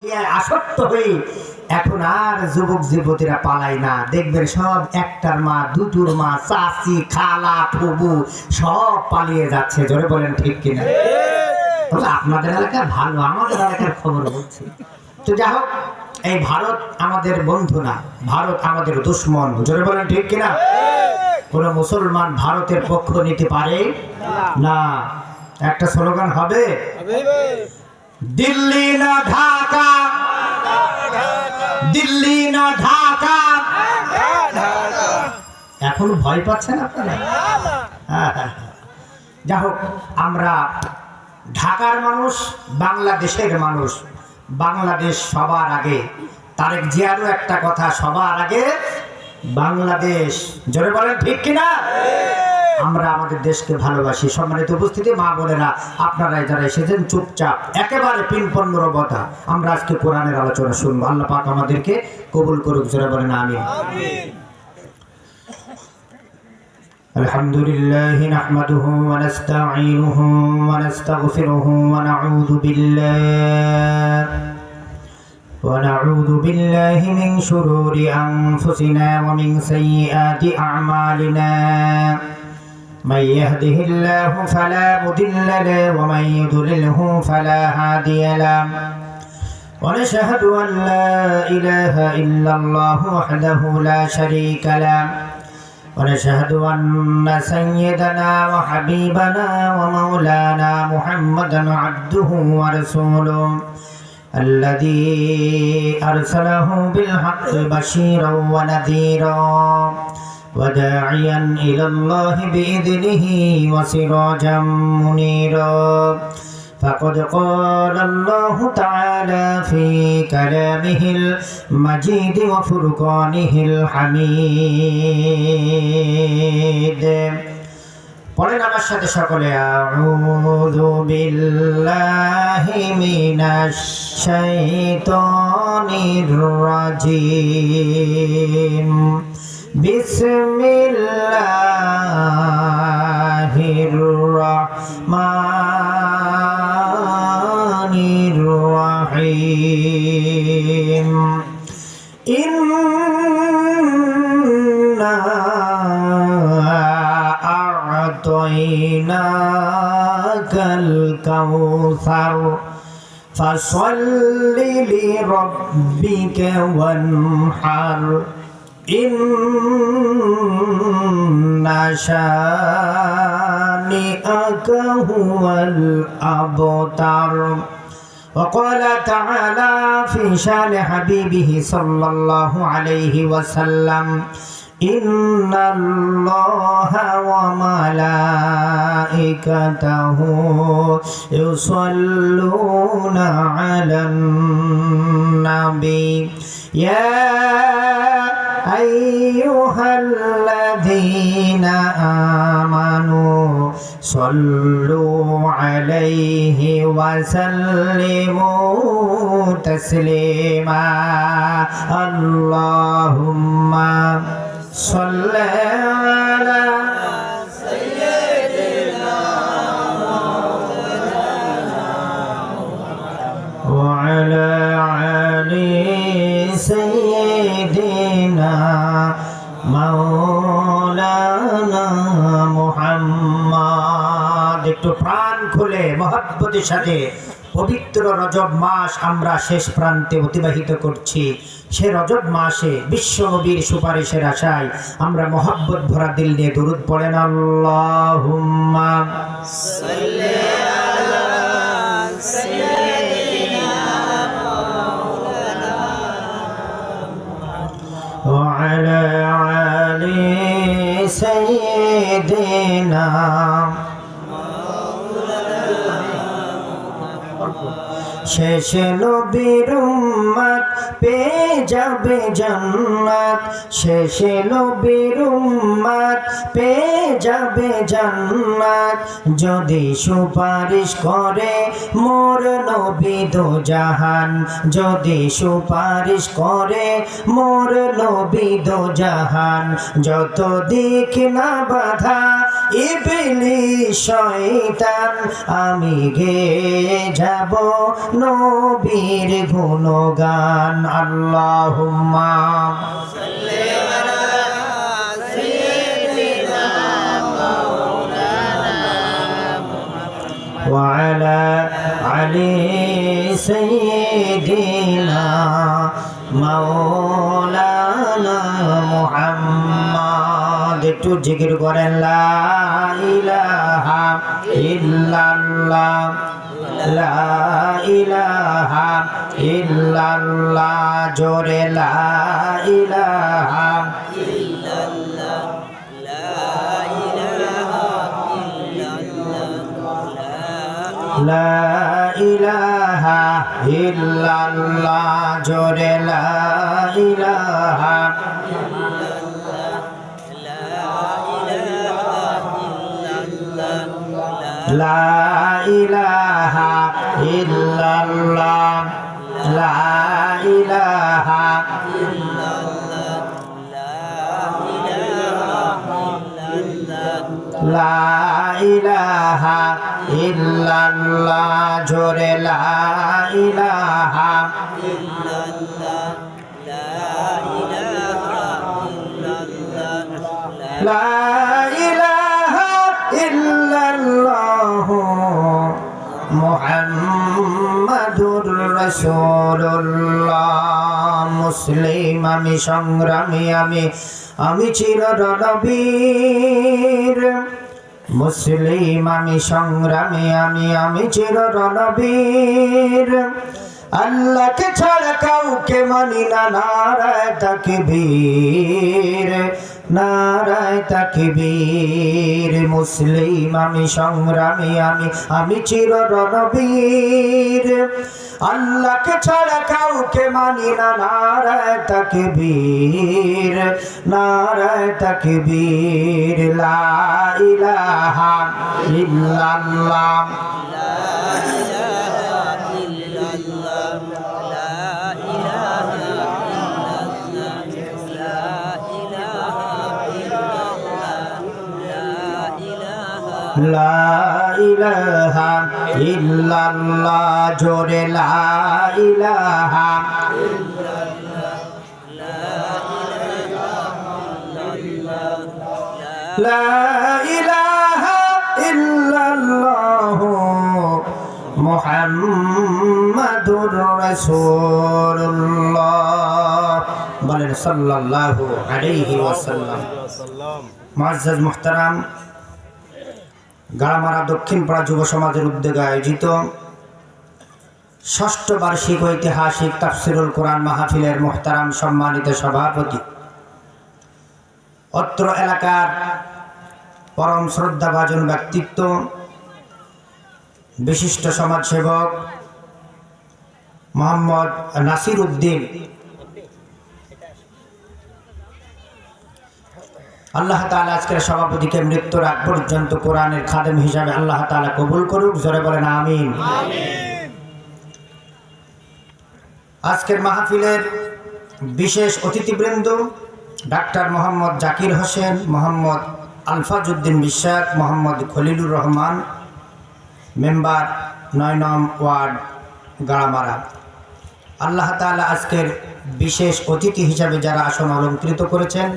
আসক্ত হয়ে এখন আর যুবক যুবতীরা পালায় না। দেখবেন সব একটার মা, দুটোর মা, চাচি, খালা, ফুবু সব পালিয়ে যাচ্ছে। জোরে বলেন ঠিক কিনা? তবে আপনাদের এলাকা ভালো, আমাদের এলাকার খবর বলছি। তো যাই হোক, এই ভারত আমাদের বন্ধু না, ভারত আমাদের দুশ্মন। জোরে বলেন ঠিক কিনা? কোন মুসলমান ভারতের পক্ষ নিতে পারে না। একটা স্লোগান হবে, দিল্লি না ঢাকা, দিল্লি না ঢাকা। এখন ভয় পাচ্ছেন আপনারা? যাই হোক, আমরা ঢাকার মানুষ, বাংলাদেশের মানুষ। বাংলাদেশ সবার আগে। তারেক জিয়ারও একটা কথা, সবার আগে বাংলাদেশ। জোরে বলেন ঠিক কিনা? আমরা আমাদের দেশকে ভালোবাসি। সম্মানিত উপস্থিতি, মা বোনেরা, আপনারা যারা এসেছেন চুপচাপ একেবারে পিনপন্ন রবতা, আমরা আজকে কোরআনের আলোচনা শুনবো। আল্লাহ পাক আমাদেরকে কবুল করুক। জোরে বলেন আমিন। আলহামদুলিল্লাহ নাহমাদুহু ওয়া নাস্তাঈনুহু ওয়া নাস্তাগফিরুহু ওয়া নাউযু বিল্লাহি মিন শুরুরি আনফুসিনা ওয়া মিন সাইয়্যাতি আ'মালিনা। من يهده الله فلا مضل له ومن يضلله فلا هادي له ونشهد أن لا إله إلا الله وحده لا شريك له ونشهد أن سيدنا وحبيبنا ومولانا محمدا عبده ورسوله الذي أرسله بالحق بشيرا ونذيرا وداعيا إلى الله بإذنه وسراجا منيرا فقد قال الله تعالى في كلامه المجيد وفرقانه الحميد। পড়েন আমার সাথে সকলে, আউযু বিল্লাহি মিনাশ শাইতানির রাজিম। বিসমিল্লাহির রহমানির রহিম। ইন্না আ'তাইনাকাল কাউসার ফাসাল্লি লিরাব্বিকা ওয়ানহার ইন্না শানিআকা হুয়াল আবতার। وقال تعالى في شان حبيبه صلى الله عليه وسلم إن الله وملائكته يصلون على النبي يا أيها الذين آمنوا صلوا عليه وسلموا تسليما اللهم صل على سيدنا وعلى آل سيدنا মাওলানা মুহাম্মদ। একটু প্রাণ খুলে মহব্বতের সাথে পবিত্র রজব মাস আমরা শেষ প্রান্তে অতিবাহিত করছি। সে রজব মাসে বিশ্ব নবীর সুপারিশের আশায় আমরা মহব্বত ভরা দিল নিয়ে দরুদ পড়েন। আল্লাহুম্মা সাল্লি আলা সাইয়্যিদিনা মাওলানা ওয়া আলা আলি সাইয়্যিদিনা শেষ নবীর উম্মত পেয়ে যাবে জান্নাত। শেষ নবীর উম্মত পেয়ে যাবে জান্নাত যদি সুপারিশ করে মোর নবী দো জাহান। যদি সুপারিশ করে মোর নবী দো জাহান। যত দিক না বাধা ইবলিস শয়তান আমি গেয়ে যাব নবীর গুণগান আল্লাহুম্মা وعلى علي سيدنا مولانا محمد একটু জিকির করেন লা ইলাহা ইল্লাল্লাহ লা ইলাহা ইল্লাল্লাহ জোরে লা ইলাহা ইল্লাল্লাহ লা ইলাহা ইল্লাল্লাহ জোরে লা ইলাহা লা ইলাহা ইল্লাল্লাহ লা ইলাহা লা ইলাহা ইল্লাল্লাহ জোরে লা ইলাহা লা ইলাহা ইল্লাল্লাহ মুহাম্মাদুর রাসূলুল্লাহ মুসলিম আমি সংগ্রামী আমি চিররণবীর মুসলিম আমি সংগ্রামী আমি চিররণবীর আল্লাহকে ছাড়া কাউকে মানি না নারায়ে তাকবীর নারায়ে তাকবীর মুসলিম আমি সংগ্রামী আমি চিররণবীর আল্লাহকে ছাড়া কাউকে মানি না নারায়ে তাকবীর লা ইলাহা ইল্লাল্লাহ লা ইলাহা ইল্লাল্লাহ জোরে লা ইলাহা লা ইলাহা ইল্লাল্লাহ মুহাম্মাদুর রাসূলুল্লাহ বলেন সাল্লাল্লাহু আলাইহি ওয়াসাল্লাম। মুআজ্জাজ মুহতারাম, গাড়ামারা দক্ষিণপাড়া যুব সমাজের উদ্যোগে আয়োজিত ষষ্ঠ বার্ষিক ঐতিহাসিক তাফসিরুল কোরআন মাহফিলের মুহতারাম সম্মানিত সভাপতি, অত্র এলাকার পরম শ্রদ্ধাভাজন ব্যক্তিত্ব, বিশিষ্ট সমাজসেবক মোহাম্মদ নাসির উদ্দিন, আল্লাহ তাআলা আজকের সভাপতিকে মৃত্যুর আগ পর্যন্ত কোরআনের খাদেম হিসাবে আল্লাহ তাআলা কবুল করুক, জোরে বলেন আমিন। আজকের মাহফিলের বিশেষ অতিথিবৃন্দ ডাক্তার মোহাম্মদ জাকির হোসেন, মোহাম্মদ আলফাজউদ্দিন বিশ্বাস, মোহাম্মদ খলিলুর রহমান, মেম্বার ৯ নং ওয়ার্ড গাড়ামারা। আল্লাহ তাআলা আজকের বিশেষ অতিথি হিসাবে যারা আসন অলঙ্কৃত করেছেন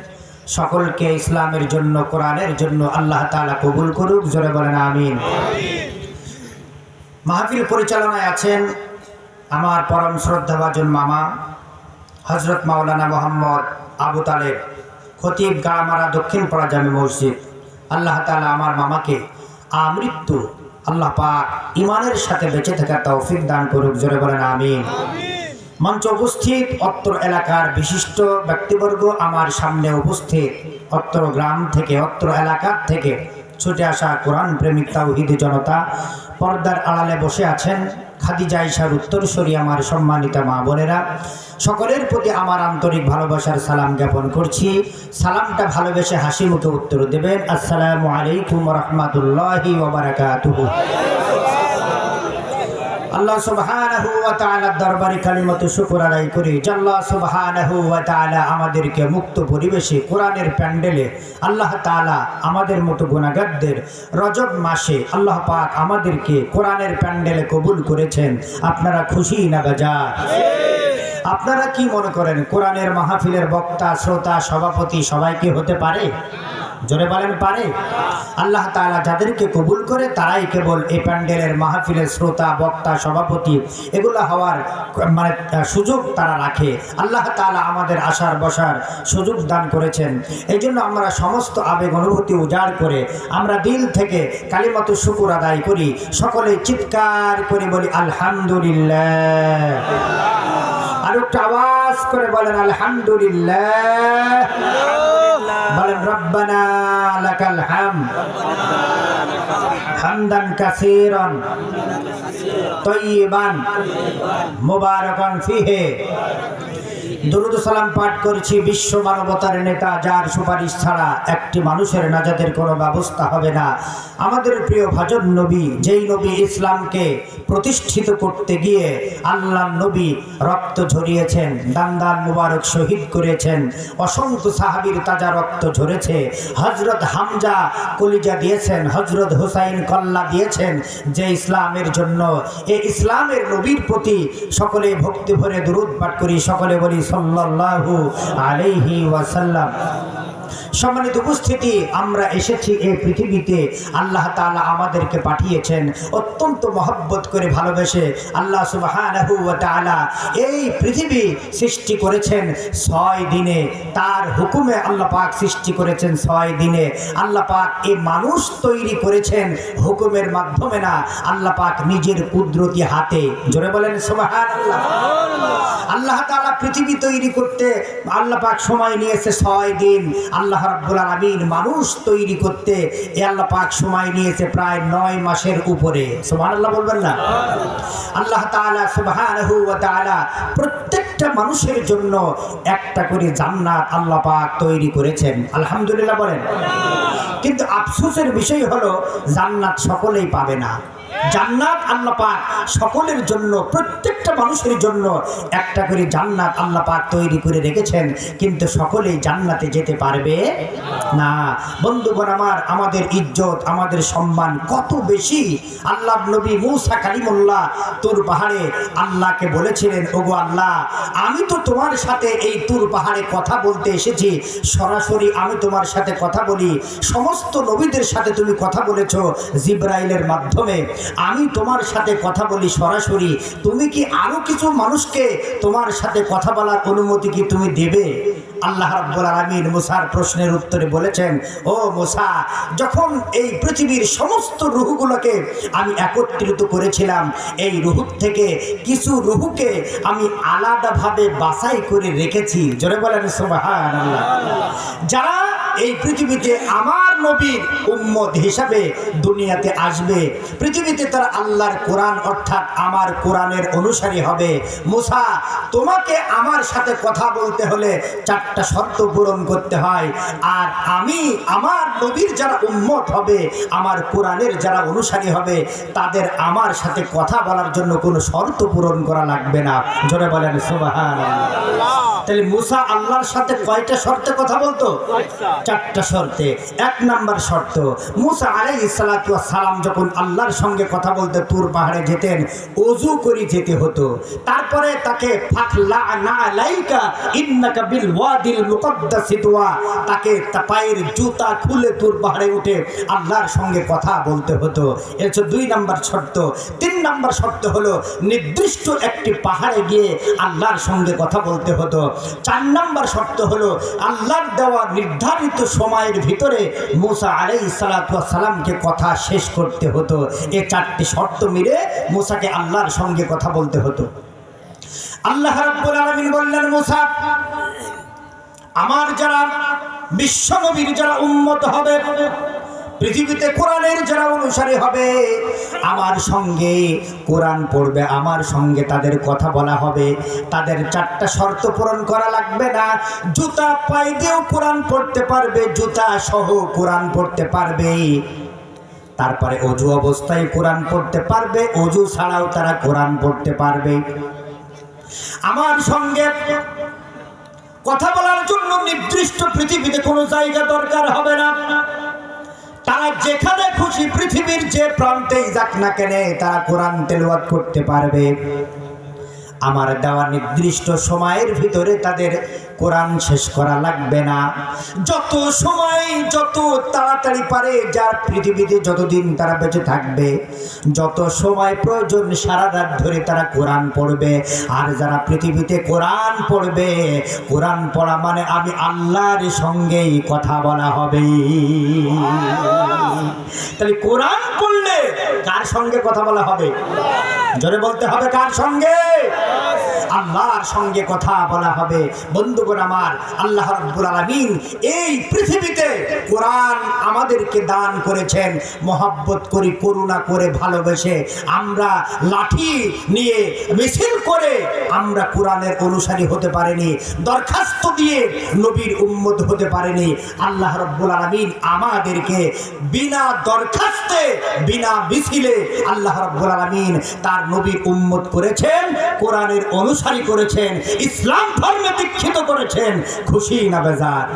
সকলকে ইসলামের জন্য কোরআনের জন্য আল্লাহ তাআলা কবুল করুক, জোরে বলেন আমিন। মাহফিল পরিচালনায় আছেন আমার পরম শ্রদ্ধাভাজন মামা হযরত মাওলানা মোহাম্মদ আবু তালেব, খতিব গাড়ামারা দক্ষিণপাড়া জামে মসজিদ। আল্লাহ তাআলা আমার মামাকে আমৃত্যু আল্লাহ পাক ঈমানের সাথে বেঁচে থাকার তৌফিক দান করুক, জোরে বলেন আমিন। মঞ্চ উপস্থিত অত্র এলাকার বিশিষ্ট ব্যক্তিবর্গ, আমার সামনে উপস্থিত অত্র গ্রাম থেকে অত্র এলাকার থেকে ছুটে আসা কোরআন প্রেমিক তাওহীদি জনতা, পর্দার আড়ালে বসে আছেন খাদিজা আয়েশার উত্তরসূরি আমার সম্মানিতা মা বোনেরা, সকলের প্রতি আমার আন্তরিক ভালোবাসার সালাম জ্ঞাপন করছি। সালামটা ভালোবেসে হাসি মুখে উত্তর দেবেন। আসসালামু আলাইকুম ওয়া রাহমাতুল্লাহি ওয়া বারাকাতুহু। আল্লাহ সুবহানাহু ওয়া তাআলার দরবারে কালিমাতু শুকর আদায় করি যে আল্লাহ সুবহানাহু ওয়া তাআলা আমাদেরকে মুক্ত পরিবেশে কোরআনের প্যান্ডেলে আল্লাহ তাআলা আমাদের মতো গুনাহগারদের রজব মাসে আল্লাহ পাক আমাদেরকে কোরআনের প্যান্ডেলে কবুল করেছেন। আপনারা খুশি না বেজার? আপনারা কি মনে করেন কোরআনের মাহফিলের বক্তা, শ্রোতা, সভাপতি সবাই কি হতে পারে? জোরে বলেন পারে? আল্লাহ তাআলা যাদেরকে কবুল করে তারাই কেবল এই প্যান্ডেলের মাহফিলের শ্রোতা, বক্তা, সভাপতি এগুলো হওয়ার মানে সুযোগ তারা রাখে। আল্লাহ তাআলা আমাদের আসার বসার সুযোগ দান করেছেন। এই জন্য আমরা সমস্ত আবেগ অনুভূতি উজাড় করে আমরা দিল থেকে কালিমাতু শুকর আদায় করি। সকলে চিৎকার করে বলি আলহামদুলিল্লাহ। আর একটু আওয়াজ করে বলেন আলহামদুলিল্লাহ। বলেন রব্বানা লাকাল হামদ হামদান কাসীরান তাইয়িবান মুবারাকান ফিহি। দরুদ সালাম পাঠ করেছি বিশ্ব মানবতার নেতা, যার সুপারিশ ছাড়া একটি মানুষের নাজাতের কোনো ব্যবস্থা হবে না, আমাদের প্রিয় ভাজন নবী, যেই নবী ইসলামকে প্রতিষ্ঠিত করতে গিয়ে আল্লাহ নবী রক্ত ঝরিয়েছেন, দান দান মুবারক শহীদ করেছেন, অসংখ্য সাহাবীর তাজা রক্ত ঝরেছে। হযরত হামজা কলিজা দিয়েছেন, হযরত হুসাইন কল্লা দিয়েছেন, যে ইসলামের জন্য। এই ইসলামের নবীর প্রতি সকলে ভক্তি ভরে দরুদ পাঠ করি। সকলে বলি সাল্লাল্লাহু আলাইহি ওয়াসাল্লাম। সম্মানিত উপস্থিতি, আমরা এসেছি এই পৃথিবীতে, আল্লাহ তাআলা আমাদেরকে পাঠিয়েছেন অত্যন্ত মহব্বত করে ভালোবেসে। আল্লাহ সুবহানাহু ওয়া তাআলা এই পৃথিবী সৃষ্টি করেছেন 6 দিনে, তার হুকুমে আল্লাহ পাক সৃষ্টি করেছেন 6 দিনে। আল্লাহ পাক এই মানুষ তৈরি করেছেন হুকুমের মাধ্যমে না, আল্লাহ পাক নিজের কুদরতি হাতে। জোরে বলেন সুবহানাল্লাহ। আল্লাহ তাআলা পৃথিবী তৈরি করতে আল্লাহ পাক সময় নিয়েছে 6 দিন। আল্লাহ রাব্বুল আলামিন মানুষ তৈরি করতে আল্লাহ পাক সময় নিয়েছে প্রায় 9 মাসের উপরে। সুবহানাল্লাহ বলবেন না? আল্লাহ তাআলা সুবহানাহু ওয়া তাআলা প্রত্যেকটা মানুষের জন্য একটা করে জান্নাত আল্লাহ পাক তৈরি করেছেন। আলহামদুলিল্লাহ বলেন। কিন্তু আফসোসের বিষয় হলো জান্নাত সকলেই পাবে না। জান্নাত আল্লাহ পাক সকলের জন্য, প্রত্যেকটা মানুষের জন্য একটা করে জান্নাত আল্লাহ পাক তৈরি করে রেখেছেন, কিন্তু সকলেই জান্নাতে যেতে পারবে না। বন্ধুগণ আমার, আমাদের ইজ্জত, আমাদের সম্মান কত বেশি। আল্লাহর নবী মূসা কালিমুল্লাহ তুর পাহাড়ে আল্লাহকে বলেছিলেন, ওগো আল্লাহ, আমি তো তোমার সাথে এই তুর পাহাড়ে কথা বলতে এসেছি, সরাসরি আমি তোমার সাথে কথা বলি। সমস্ত নবীদের সাথে তুমি কথা বলেছো জিবরাইলের মাধ্যমে, আমি তোমার সাথে কথা বলি সরাসরি। তুমি কি আরো কিছু মানুষকে তোমার সাথে কথা বলার অনুমতি কি তুমি দেবে? আল্লাহ রাব্বুল আলামিন মুসার প্রশ্নের উত্তরে বলেছেন, ও মুসা, যখন এই পৃথিবীর সমস্ত রূহগুলোকে আমি একত্রিত করেছিলাম, এই রূহ থেকে কিছু রূহকে আমি আলাদাভাবে বাছাই করে রেখেছি। জোরে বলেন সুবহানাল্লাহ। যারা এই পৃথিবীতে আমার নবীর উম্মত হিসাবে দুনিয়াতে আসবে, পৃথিবীতে তারা আল্লাহর কোরআন অর্থাৎ আমার কোরআনের অনুসারী হবে। মুসা, তোমাকে আমার সাথে কথা বলতে হলে 4টা শর্ত পূরণ করতে হয়, আর আমি আমার নবীর যারা উম্মত হবে, আমার কোরআনের যারা অনুসারী হবে, তাদের আমার সাথে কথা বলার জন্য কোনো শর্ত পূরণ করা লাগবে না। জোরে বলেন সুবহানাল্লাহ। তাহলে মুসা আল্লাহর সাথে কয়টা শর্তে কথা বলতো? 4টা শর্তে। 1 নাম্বার শর্ত, মুসা আলাইহিস সালাতু ওয়াস সালাম যখন আল্লাহর সঙ্গে কথা বলতে তুর পাহাড়ে যেতেন, ওযু করে যেতে হতো। তারপরে তাকে ফাখলা'না আলাইকা ইন্নাকা বিল ওয়াদিল মুকদ্দাসি তুয়া, তাকে পায়ের জুতা খুলে তুর পাহাড়ে উঠে আল্লাহর সঙ্গে কথা বলতে হতো। এর হচ্ছে 2 নাম্বার শর্ত। 3 নাম্বার শর্ত হলো নির্দিষ্ট একটি পাহাড়ে গিয়ে আল্লাহর সঙ্গে কথা বলতে হতো। 4 নাম্বার শর্ত হলো আল্লাহর দেওয়া নির্ধারিত সময়ের ভিতরে মুসা আলাইহিস সালাতু ওয়াস সালামকে কথা শেষ করতে হতো। এই 4টি শর্ত মিলে মুসাকে আল্লাহর সঙ্গে কথা বলতে হতো। আল্লাহ রাব্বুল আলামিন বললেন, মুসা, আমার যারা বিশ্বনবীর যারা উম্মত হবে, পৃথিবীতে কোরআনের যারা অনুসারী হবে, আমার সঙ্গে কোরআন পড়বে, আমার সঙ্গে তাদের কথা বলা হবে, তাদের 4টা শর্ত পূরণ করা লাগবে না। জুতা পায়ে দিয়েও কোরআন পড়তে পারবে, জুতা সহ কোরআন পড়তে পারবে। তারপরে অজু অবস্থায় কোরআন পড়তে পারবে, অজু ছাড়াও তারা কোরআন পড়তে পারবে। আমার সঙ্গে কথা বলার জন্য নির্দিষ্ট পৃথিবীতে কোনো জায়গা দরকার হবে না। তারা যেখানে খুশি পৃথিবীর যে প্রান্তেই যাক না কেন তারা কোরআন তেলাওয়াত করতে পারবে। আমার দেওয়া নির্দিষ্ট সময়ের ভিতরে তাদের কোরআন শেষ করা লাগবে না। যত সময় যত তাড়াতাড়ি পারে, যার পৃথিবীতে যতদিন তারা বেঁচে থাকবে, যত সময় প্রয়োজন সারা রাত ধরে তারা কোরআন পড়বে। আর যারা পৃথিবীতে কোরআন পড়বে, কোরআন পড়া মানে আমি আল্লাহর সঙ্গেই কথা বলা হবে। তাহলে কোরআন পড়লে কার সঙ্গে কথা বলা হবে? জোরে বলতে হবে, কার সঙ্গে? আল্লাহর সঙ্গে কথা বলা হবে। বন্ধুগণ আমার, আল্লাহ রাব্বুল আলামিন এই পৃথিবীতে কোরআন আমাদেরকে দান করেছেন। মহব্বত করি, করুণা করে, ভালোবেসে আমরা লাঠি নিয়ে মিছিল করে আমরা কোরআনের অনুসারী হতে পারিনি, দরখাস্ত দিয়ে নবীর উম্মত হতে পারিনি। আল্লাহ রাব্বুল আলামিন আমাদেরকে বিনা দরখাস্তে, বিনা মিছিলে আল্লাহ রাব্বুল আলামিন তার নবীর উম্মত করেছেন, কোরআনের অনুসারী করেছেন, ইসলাম ধর্মে দীক্ষিত করেছেন। খুশি না বেজার?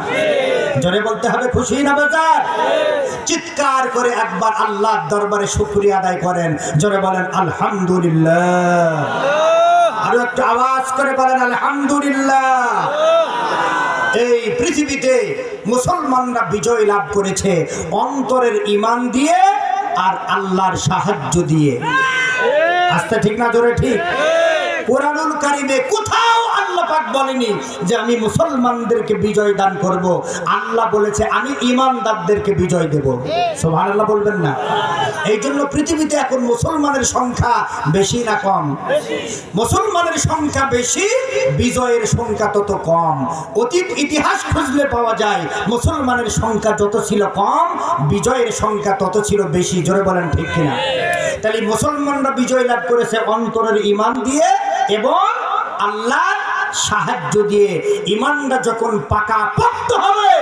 জোরে বলতে হবে, খুশি না বেজার? চিৎকার করে একবার আল্লাহর দরবারে শুকরিয়া আদায় করেন। জোরে বলেন আলহামদুলিল্লাহ। আরো একটু আওয়াজ করে বলেন আলহামদুলিল্লাহ। এই পৃথিবীতে মুসলমানরা বিজয় লাভ করেছে অন্তরের ঈমান দিয়ে আর আল্লাহর সাহায্য দিয়ে। আস্তে ঠিক না জোরে ঠিক? কোরআনুল কারীমে কোথাও আল্লাহ পাক বলেনি যে আমি মুসলমানদেরকে বিজয় দান করব। আল্লাহ বলেছে আমি ঈমানদারদেরকে বিজয় দেব। সুবহানাল্লাহ বলবেন না? এই জন্য পৃথিবীতে এখন মুসলমানের সংখ্যা বেশি না কম? মুসলমানের সংখ্যা বেশি, বিজয়ের সংখ্যা তত কম। অতীত ইতিহাস খুঁজলে পাওয়া যায় মুসলমানের সংখ্যা যত ছিল কম, বিজয়ের সংখ্যা তত ছিল বেশি। জোরে বলেন ঠিক কিনা? তাহলে মুসলমানরা বিজয় লাভ করেছে অন্তরের ঈমান দিয়ে এবং আল্লাহর সাহায্য দিয়ে। ঈমানটা যখন পাকা পোক্ত হবে,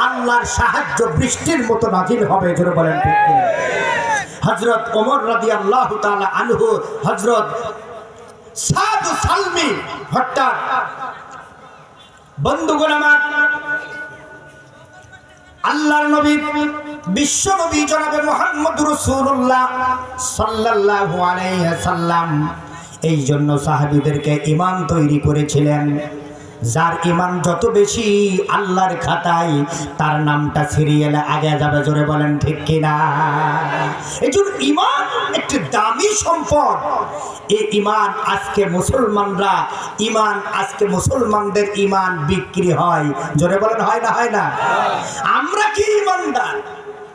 আল্লাহর সাহায্য বৃষ্টির মতো নাজিল হবে। জোরে বলেন ঠিক কিনা? হযরত ওমর রাদিয়াল্লাহু তাআলা আনহু, হযরত সাদ সালমি হঠাৎ, বন্ধুগণ আমার, আল্লাহর নবী, বিশ্ব নবী জনাবে মুহাম্মদ রাসূলুল্লাহ সাল্লাল্লাহু আলাইহি ওয়াসাল্লাম এই জন্য সাহাবীদেরকে ঈমান তৈরি করেছিলেন। যার ঈমান যত বেশি আল্লাহর খাতায় তার নামটা সিরিয়ালে আগে যাবে। জোরে বলেন ঠিক কিনা? এই জন্য ঈমান একটি দামি সম্পদ। এই ঈমান আজকে মুসলমানরা, ঈমান আজকে মুসলমানদের ঈমান বিক্রি হয়। জোরে বলেন হয় না? হয় না? আমরা কি ঈমানদার?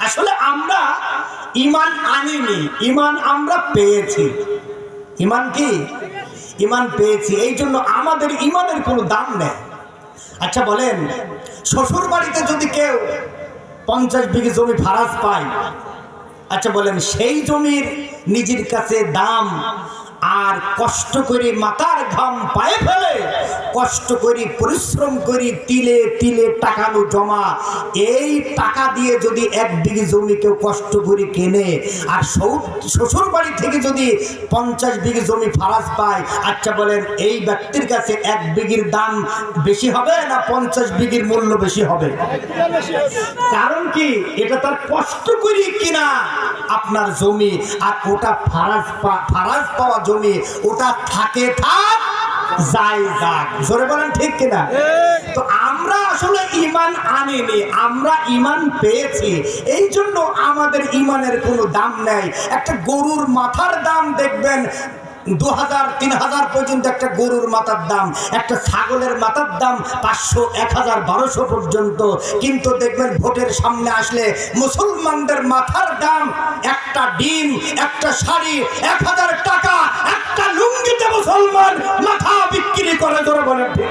আসলে আমরা ঈমান আনিনি, ঈমান আমরা পেয়েছি। ঈমান কি? ঈমান পেয়েছি। এই জন্য আমাদের ঈমানের কোনো দাম নেই। আচ্ছা বলেন, শ্বশুর বাড়িতে যদি কেউ 50 বিঘা জমি ফারাজ পায়, আচ্ছা বলেন সেই জমির নিজের কাছে দাম আর কষ্ট করে মাথার ঘাম পায়ে ফেলে কষ্ট করি পরিশ্রম করি তিলে তিলে টাকানো জমা, এই টাকা দিয়ে যদি 1 বিঘা জমি কেউ কষ্ট করে কেনে আর শ্বশুর বাড়ি থেকে যদি 50 বিঘা জমি ফারাজ পায়, আচ্ছা বলেন এই ব্যক্তির কাছে 1 বিঘির দাম বেশি হবে না 50 বিঘির মূল্য বেশি হবে? কারণ কি? এটা তার কষ্ট করি কিনা আপনার জমি, আর ওটা ফারাজ পাওয়া জমি, ওটা থাকে থাক যাই যাক। জোরে বলেন ঠিক কিনা? তো আমরা আসলে ঈমান আনিনি, আমরা ঈমান পেয়েছি। এই জন্য আমাদের ঈমানের কোনো দাম নেই। একটা গরুর মাথার দাম দেখবেন 2000 3000 পর্যন্ত একটা গরুর মাথার দাম, একটা ছাগলের মাথার দাম 500 1000 1200 পর্যন্ত। কিন্তু দেখবেন ভোটের সামনে আসলে মুসলমানদের মাথার দাম একটা ডিম, একটা শাড়ি 1000 টাকা, একটা লুঙ্গিতে মুসলমান মাথা বিক্রি করে। ধরে বলেন ঠিক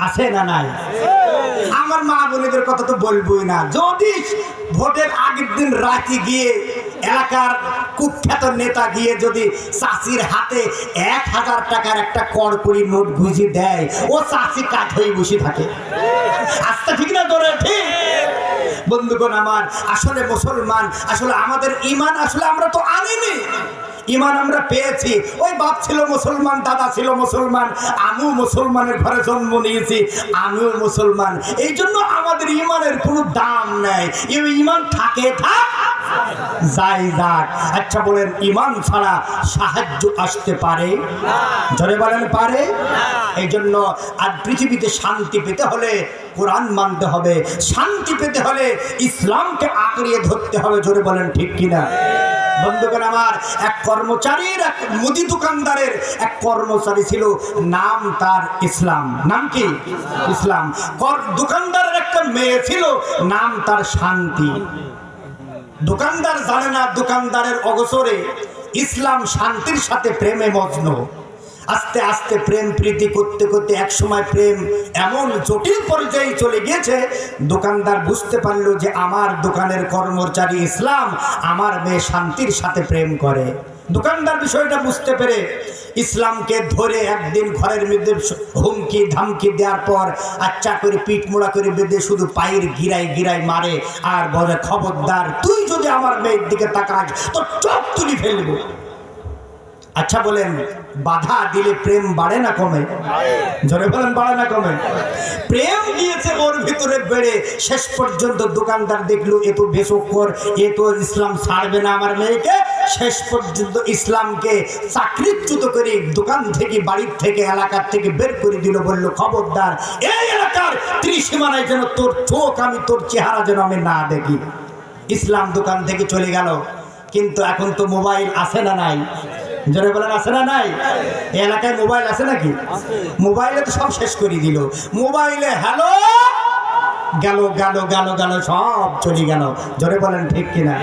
আছে না নাই? আমার মা বোনেদের কথা তো বলবোই না। যদি ভোটের আগের দিন রাতে গিয়ে এলাকার কুখ্যাত নেতা গিয়ে যদি চাষির হাতে 1000 টাকার একটা কড়কড়ি নোট গুঁজে দেয়, ও চাষি কাঠ হয়ে বসে থাকে। আচ্ছা ঠিক না? ধরে ঠিক বন্ধুগণ আমার, আসলে মুসলমান, আসলে আমাদের ঈমান আসলে আমরা তো আনিনি, ঈমান আমরা পেয়েছি। ওই বাপ ছিল মুসলমান, দাদা ছিল মুসলমান, আমিও মুসলমানের ঘরে জন্ম নিয়েছি, আমিও মুসলমান। এই জন্য আমাদের ঈমানের কোনো দাম নাই। এই ঈমান থাকে থাক, যাই যাক। আচ্ছা বলেন, ঈমান ছাড়া সাহায্য আসতে পারে? জোরে বলেন পারে? এই জন্য আর পৃথিবীতে শান্তি পেতে হলে কোরআন মানতে হবে, শান্তি পেতে হলে ইসলামকে আঁকড়িয়ে ধরতে হবে। জোরে বলেন ঠিক কিনা? বন্ধুগণ আমার, এক কর্মচারীর, এক মুদি দোকানদারের এক কর্মচারী ছিল, নাম তার ইসলাম। নাম কি? ইসলাম। দোকানদারের একটা মেয়ে ছিল, নাম তার শান্তি। দোকানদার জানে না দোকানদারের অগোচরে ইসলাম শান্তির সাথে প্রেমে মগ্ন। আস্তে আস্তে প্রেম প্রীতি করতে করতে এক সময় প্রেম এমন জটিল পর্যায়ে চলে গিয়েছে, দোকানদার বুঝতে পারলো যে আমার দোকানের কর্মচারী ইসলাম, আমার মেয়ে শান্তির সাথে প্রেম করে। দোকানদার বিষয়টা বুঝতে পেরে ইসলামকে ধরে একদিন ঘরের মধ্যে হুমকি ধামকি দেওয়ার পর আচ্ছা করে পিঠ মোড়া করে বেঁধে শুধু পায়ের গিরাই গিরাই মারে আর বলে, খবরদার, তুই যদি আমার মেয়ের দিকে তাকাস তো চোখ তুলি ফেলবো। আচ্ছা বলেন, বাধা দিলে প্রেম বাড়ে না কমে? জোরে বলেন, বাড়ে না কমে? প্রেম গিয়েছে ওর ভিতরে বেড়ে। শেষ পর্যন্ত দোকানদার দেখলো এ তো বেশকর, এ তো ইসলাম ছাড়বে না আমার মেয়েকে। শেষ পর্যন্ত ইসলামকে চাকরিচ্যুত করে দোকান থেকে, বাড়ির থেকে, এলাকার থেকে বের করে দিল। বলল, খবরদার, এই এলাকার ত্রিসীমানায় যেন তোর চোখ, আমি তোর চেহারা যেন আমি না দেখি। ইসলাম দোকান থেকে চলে গেল। কিন্তু এখন তো মোবাইল আছে না নাই? জোরে বলেন, আছে না নাই? এলাকায় মোবাইল আছে নাকি? মোবাইলে তো সব শেষ করে দিল। মোবাইলে হ্যালো গেল গেল গেল গেল সব চলে গেল। জোরে বলেন ঠিক কিনা?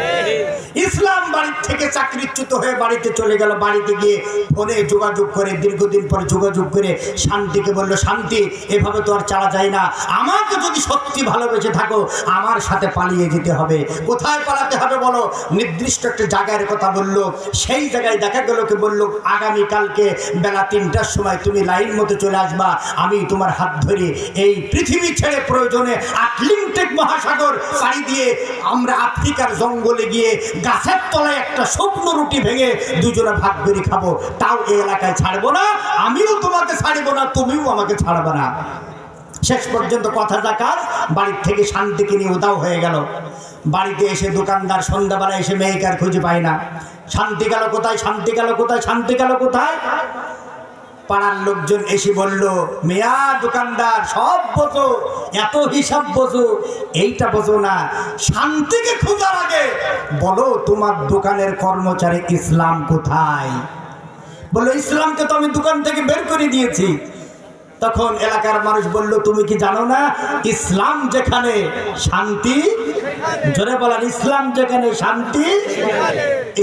ইসলাম বাড়ির থেকে চাকরিচ্যুত হয়ে বাড়িতে চলে গেল। বাড়িতে গিয়ে ফোনে যোগাযোগ করে, দীর্ঘদিন পরে যোগাযোগ করে শান্তিকে বলল, শান্তি, এভাবে তো আর চালা যায় না, আমাকে যদি সত্যি ভালোবেসে থাকো আমার সাথে পালিয়ে যেতে হবে। কোথায় পালাতে হবে বলো? নির্দিষ্ট একটা জায়গার কথা বললো। সেই জায়গায় দেখা গেল কে বলল, আগামীকালকে বেলা 3টার সময় তুমি লাইন মতো চলে আসবা, আমি তোমার হাত ধরে এই পৃথিবী ছেড়ে প্রয়োজনে আটলান্টিক মহাসাগর পাড়ি দিয়ে আমরা আফ্রিকার জঙ্গলে গিয়ে গাছের তলায় একটা শুকনো রুটি ভেঙে দুজনে ভাগ করে খাবো, তাও এই এলাকায় ছাড়বো না, আমিও তোমাকে ছাড়বো না, তুমিও আমাকে ছাড়বে না। শেষ পর্যন্ত কথা যা কাজ, বাড়ির থেকে শান্তিকে নিয়ে উদাও হয়ে গেল। বাড়িতে এসে দোকানদার সন্ধ্যাবেলা এসে মেয়েকে আর খুঁজে পায় না। শান্তি গেল কোথায়? শান্তি গেল কোথায়? শান্তি গেল কোথায়? পাড়ার লোকজন এসে বলল, মেয়া দোকানদার, সব বোঝো, এত হিসাব বোঝো, এইটা বোঝো না, শান্তিকে খোঁজার আগে বলো তোমার দোকানের কর্মচারী ইসলাম কোথায়? বললো, ইসলামকে তো আমি দোকান থেকে বের করে দিয়েছি। তখন এলাকার মানুষ বলল, তুমি কি জানো না ইসলাম যেখানে শান্তি? জোরে বলেন, ইসলাম যেখানে শান্তি,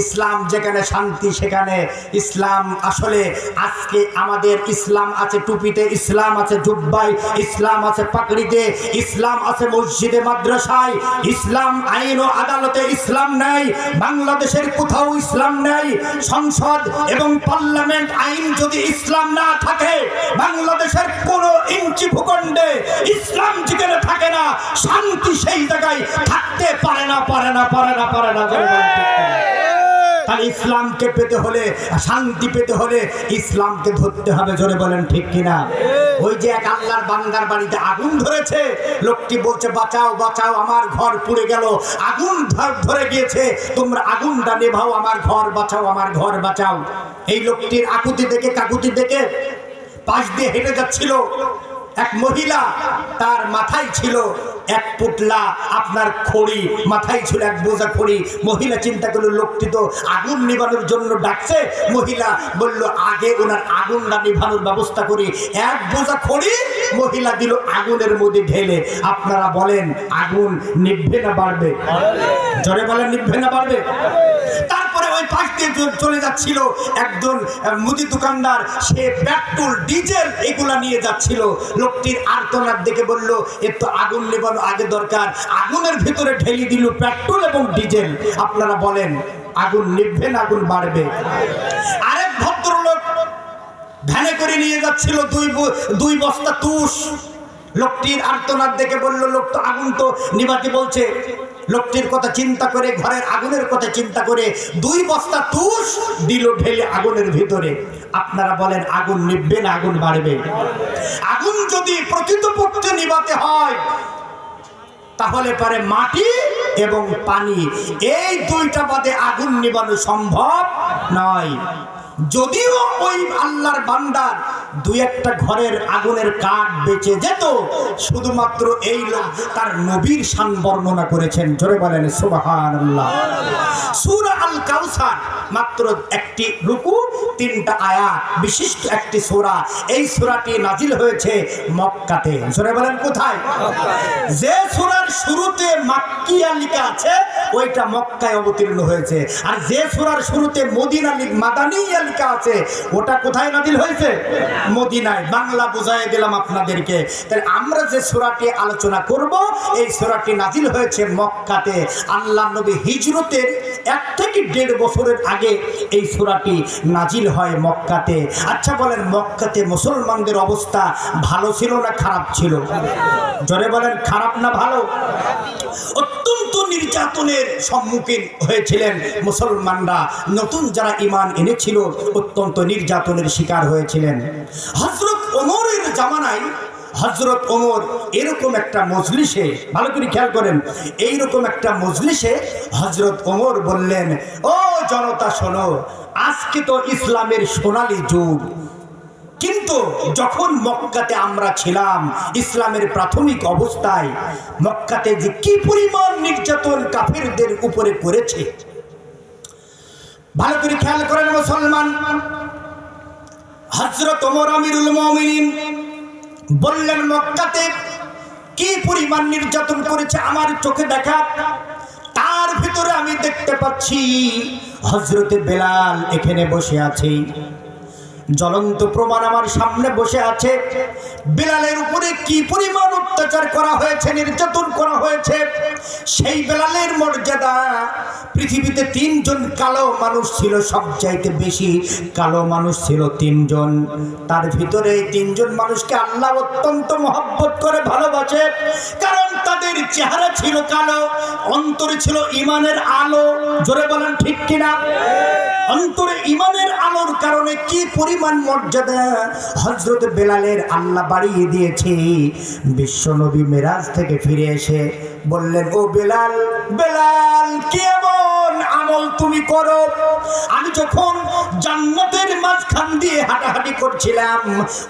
ইসলাম যেখানে শান্তি সেখানে ইসলাম। আসলে আজকে আমাদের ইসলাম আছে টুপিতে, ইসলাম আছে জুব্বায়, ইসলাম আছে পাগড়িতে, ইসলাম আছে মসজিদে মাদ্রাসায়, ইসলাম আইন ও আদালতে ইসলাম নাই। বাংলাদেশের কোথাও ইসলাম নাই। সংসদ এবং পার্লামেন্ট আইন যদি ইসলাম না থাকে, বাংলাদেশের কোন ইঞ্চি ভূখণ্ডে ইসলাম যেখানে থাকে না, শান্তি সেই জায়গায় থাকতে পারে না, পারে না, পারে না, পারে না। তাহলে ইসলামকে পেতে হলে, শান্তি পেতে হলে ইসলামকে ধরতে হবে। জোরে বলেন ঠিক কিনা? ওই যে এক আল্লাহর বান্দার বাড়িতে আগুন ধরেছে, লোকটি বলছে, বাঁচাও বাঁচাও, আমার ঘর পুড়ে গেল, আগুন ধরে গিয়েছে, তোমরা আগুনটা নেভাও, আমার ঘর বাঁচাও, আমার ঘর বাঁচাও। এই লোকটির আকুতি দেখে, কাকুতি দেখে পাশ দিয়ে হেঁটে যাচ্ছিল এক মহিলা, তার মাথায় ছিল এক পুটলা আপনার খড়ি, মাথায় ছিল এক বোঝা খড়ি। মহিলা চিন্তা করলো, লোকটি তো আগুন নিভানোর জন্য ডাকছে। মহিলা বলল, আগে ওনার আগুনটা নিভানোর ব্যবস্থা করি। এক বোঝা খড়ি মহিলা দিল আগুনের মধ্যে ঢেলে। আপনারা বলেন, আগুন নিভবে না বাড়বে? জোরে বলেন, নিভবে না বাড়বে? তারপরে ওই পাশ দিয়ে চলে যাচ্ছিল একজন মুদি দোকানদার, সে পেট্রোল ডিজেল এগুলা নিয়ে যাচ্ছিল। লোকটির আর্তনাদ দেখে বলল, এর তো আগুন নেবানো আগে দরকার। আগুনের ভিতরে ঢেলে দিল পেট্রোল এবং ডিজেল। আপনারা বলেন, আগুন নিভবে না আগুন বাড়বে? আরেক ভদ্রলোক ভ্যানে করে নিয়ে যাচ্ছিল দুই বস্তা তুষ। লোকটির আর্তনাদ দেখে বলল, লোক তো আগুন তো নিভাতে বলছে। লোকটির কথা চিন্তা করে, ঘরের আগুনের কথা চিন্তা করে 2 বস্তা তুষ দিল ঢেলে আগুনের ভিতরে। আপনারা বলেন আগুন নিভবে না আগুন বাড়বে? আগুন যদি প্রকৃতপক্ষে নিভাতে হয় তাহলে পারে মাটি এবং পানি, এই 2টা বাদে আগুন নিভানো সম্ভব নয়। যদিও ওই আল্লাহর বান্দার 2-1টা ঘরের আগুনের কাঠ বেঁচে যেত, শুধুমাত্র এই লোক তার নবীর শান বর্ণনা করেছেন। জোরে বলেন সুবহানাল্লাহ। সূরা আল কাউসার মাত্র 1টি রুকু 3টা আয়াত বিশিষ্ট একটি সূরা। এই সূরাটি নাজিল হয়েছে মক্কাতে। জোরে বলেন কোথায়? যে সূরার শুরুতে মাক্কিয়া লেখা আছে ওইটা মক্কায় অবতীর্ণ হয়েছে, আর যে সূরার শুরুতে মদিনা মাদানিয়া লেখা আছে ওটা কোথায় নাজিল হয়েছে? মদিনায়। বাংলা বুঝাই দিলাম আপনাদেরকে। তাহলে আমরা যে সূরাটি আলোচনা করব এই সূরাটি নাজিল হয়েছে মক্কাতে। আল্লাহ নবী হিজরতের 1 থেকে 1.5 বছরের আগে এই সূরাটি নাজিল হয় মক্কাতে। আচ্ছা বলেন, মক্কাতে মুসলমানদের অবস্থা ভালো ছিল না খারাপ ছিল? জোরে বলেন, খারাপ না ভালো? অত্যন্ত নির্যাতনের সম্মুখীন হয়েছিলেন মুসলমানরা। নতুন যারা ঈমান এনেছিল অত্যন্ত নির্যাতনের শিকার হয়েছিলেন। হযরত ওমরের জামানায় হযরত ওমর এরকম একটা মজলিসে, ভালো করে খেয়াল করেন, এইরকম একটা মজলিসে হযরত ওমর বললেন, ও জনতা শোনো, আজকে তো ইসলামের সোনালী যুগ, কিন্তু যখন মক্কাতে আমরা ছিলাম ইসলামের প্রাথমিক অবস্থায় মক্কাতে যে কি পরিমাণ নির্যাতন কাফিরদের উপরে করেছে, ভালো করে খেয়াল করেন মুসলমান। হযরত ওমর আমিরুল মুমিনিন বললেন, মক্কাতে কি পরিমাণ নির্যাতন করেছে আমার চোখে দেখা। তার ভিতরে আমি দেখতে পাচ্ছি হযরতে বেলাল এখানে বসে আছে, জ্বলন্ত প্রমাণ আমার সামনে বসে আছে। বেলালের উপরে কি পরিমাণ অত্যাচার করা হয়েছে, নির্যাতন করা হয়েছে। সেই বেলালের মর্যাদা, পৃথিবীতে 3 জন কালো মানুষ ছিল, সবচাইতে বেশি কালো মানুষ ছিল 3 জন। তার ভিতরে 3 জন মানুষকে আল্লাহ অত্যন্ত মহব্বত করে ভালোবাসে, কারণ তাদের চেহারা ছিল কালো, অন্তরে ছিল ঈমানের আলো। জোরে বলেন ঠিক কিনা? অন্তরে ঈমানের আলোর কারণে কি পরিমাণ মর্যাদা হযরত বেলালের আল্লাহ বাড়িয়ে দিয়েছে। বিশ্বনবী মেরাজ থেকে ফিরে এসে বললেন, ও বেলাল, বেলাল কি এমন আমল তুমি করো? আমি যখন জান্নাতের মাঝখান দিয়ে হাঁটাহাঁটি করছিলাম,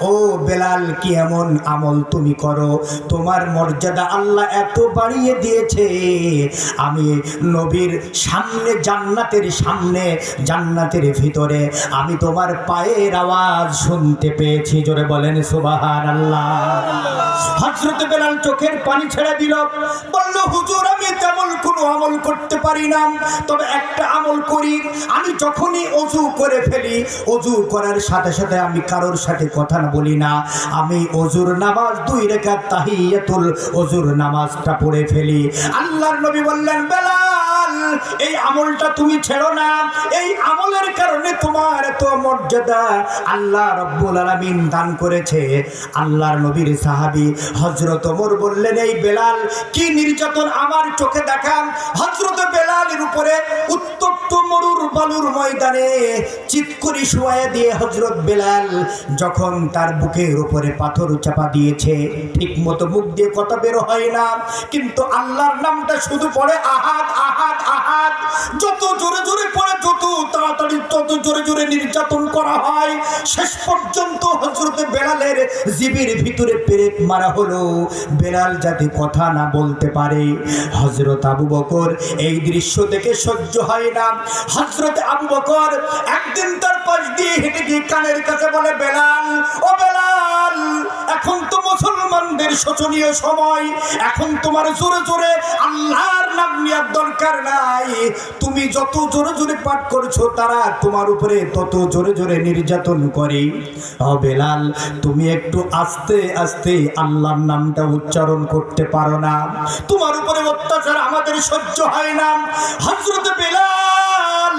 ও বেলাল কি এমন আমল তুমি করো? তোমার মর্যাদা আল্লাহ এত বাড়িয়ে দিয়েছে, আমি নবীর সামনে, জান্নাতের সামনে, জান্নাতের ভিতরে আমি তোমার পায়ের আওয়াজ শুনতে পেয়েছি। জোরে বলেন সুবহানাল্লাহ। হযরত বেলাল চোখের পানি ছেড়ে দিল, বলল, হুজুর আমি তেমন কোনো আমল করতে পারি না, তবে একটা আমল করি। আমি যখনই ওযু করে ফেলি, ওযু করার সাথে সাথে আমি কারোর সাথে কথা বলি না, আমি ওযুর নামাজ 2 রাকাত তাহিয়াতুল ওযুর নামাজটা পড়ে ফেলি। আল্লাহর নবী বললেন, বেলাল এই আমলটা তুমি ছেড়ো না, এই আমলের কারণে তোমার এত মর্যাদা আল্লাহ রাব্বুল আলামিন দান করেছে। আল্লাহর নবীর সাহাবী হযরত ওমর বললেন, এই বেলাল কি নির্যাতন আমার চোখে দেখা। হযরত বেলালের উপরে উত্তপ্ত মরুর বালুর ময়দানে চিৎকরি শোয়া দিয়ে হযরত বেলাল যখন তার বুকের উপরে পাথর চাপা দিয়েছে, ঠিক মতো মুখ দিয়ে কথা বের হয় না, কিন্তু আল্লাহর নামটা শুধু পড়ে আহাদ আহাদ আহাদ। যত জোরে জোরে পড়ে, যত তাড়াতাড়ি, তত জোরে জোরে নির্যাতন করা হয়। শেষ পর্যন্ত হযরত বেলালের জিবির ভিতরে পেরেক মারা হলো, বেলাল যাতে কথা না বলতে পারে। হযরত আবু বকর এই দৃশ্য দেখে সহ্য হয় না। হযরত আবু বকর একদিন তার পাশ দিয়ে হেঁটে গিয়ে কানের কাছে বলে, বেলাল, ও বেলাল, এখন তো মুসলমানদের শোচনীয় সময়, এখন তোমার জোরে জোরে আল্লাহর নাম নেওয়ার দরকার নাই। তুমি যত জোরে জোরে পাঠ করছো তারা তোমার উপরে তত জোরে জোরে নির্যাতন করে। ও বেলাল, তুমি একটু আস্তে আস্তে আল্লাহর নামটা উচ্চারণ করতে পারো না? তোমার উপরে অত্যাচার আমাদের সহ্য হয় না। হযরত বেলাল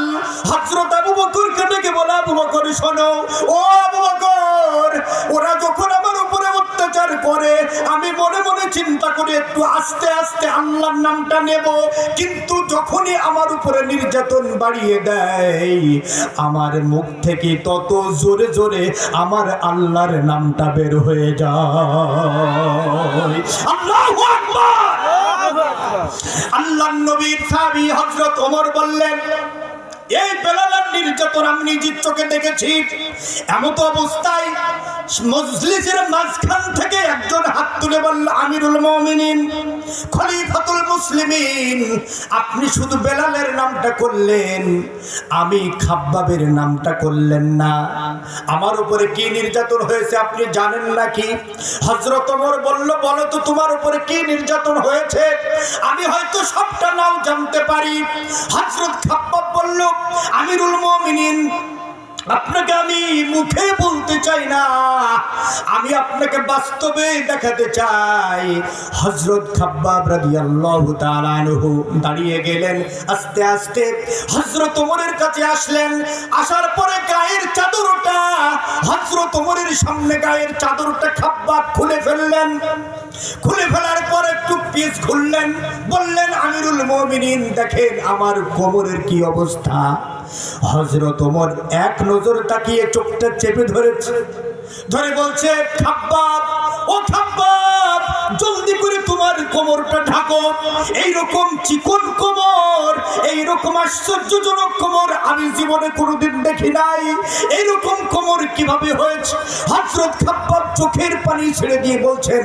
হযরত আবু বকরকে ডেকে বলে, আবু বকর শোনো, ও আবু বকর, ওরা যখন আমার উপরে অত্যাচার করে আমি মনে মনে চিন্তা করি একটু আস্তে আস্তে আল্লাহর নামটা নেব, কিন্তু যখনই আমার উপরে নির্যাতন বাড়িয়ে দেয় আমার মুখ থেকে তত জোরে জোরে আমার আল্লাহর নামটা বের হয়ে যায়। আল্লাহু আকবার। আল্লাহর নবীর সাহাবী হযরত ওমর বললেন, এই বেলালের নির্যাতন আমি নিজের চোখে দেখেছি। এমত অবস্থায় মজলিসের মাঝখান থেকে একজন হাত তুলে বলল, আমিরুল মুমিনিন, খলিফাতুল মুসলিমিন, আপনি শুধু বেলালের নামটা করলেন, আমি খাব্বাবের নামটা করলেন না। আমার উপরে কি নির্যাতন হয়েছে আপনি জানেন নাকি? হযরত ওমর বলল, বলো তো তোমার উপরে কি নির্যাতন হয়েছে, আমি হয়তো সবটা নাও জানতে পারি। হযরত খাব্বাব বলল, আমিরুল মুমিনিন, আপনাকে আমি মুখে বলতে চাই না, আমি আপনাকে বাস্তবে দেখাতে চাই। হযরত খাব্বাব রাদিয়াল্লাহু তাআলা আনহু দাঁড়িয়ে গেলেন, আস্তে আস্তে হযরত ওমরের কাছে আসলেন। আসার পরে গায়ের চাদরটা, হযরত ওমরের সামনে গায়ের চাদরটা খাব্বাব খুলে ফেললেন। খুলে ফেলার পর একটু পিস খুললেন, বললেন, আমিরুল মুমিনিন, দেখেন আমার কোমরের কি অবস্থা। হযরত ওমর এক নজর তাকিয়ে চোখটা চেপে ধরেছে, ধরে বলছে, খাব্বাব, ও খাব্বাব, জলদি করে তোমার কোমরটা ঢাকো। এইরকম চিকন কোমর, এইরকম আশ্চর্যজনক কোমর আমি জীবনে কোনোদিন দেখি নাই। এইরকম কোমর কিভাবে হয়েছে? হযরত খাব্বাব চোখের পানি ছেড়ে দিয়ে বলছেন,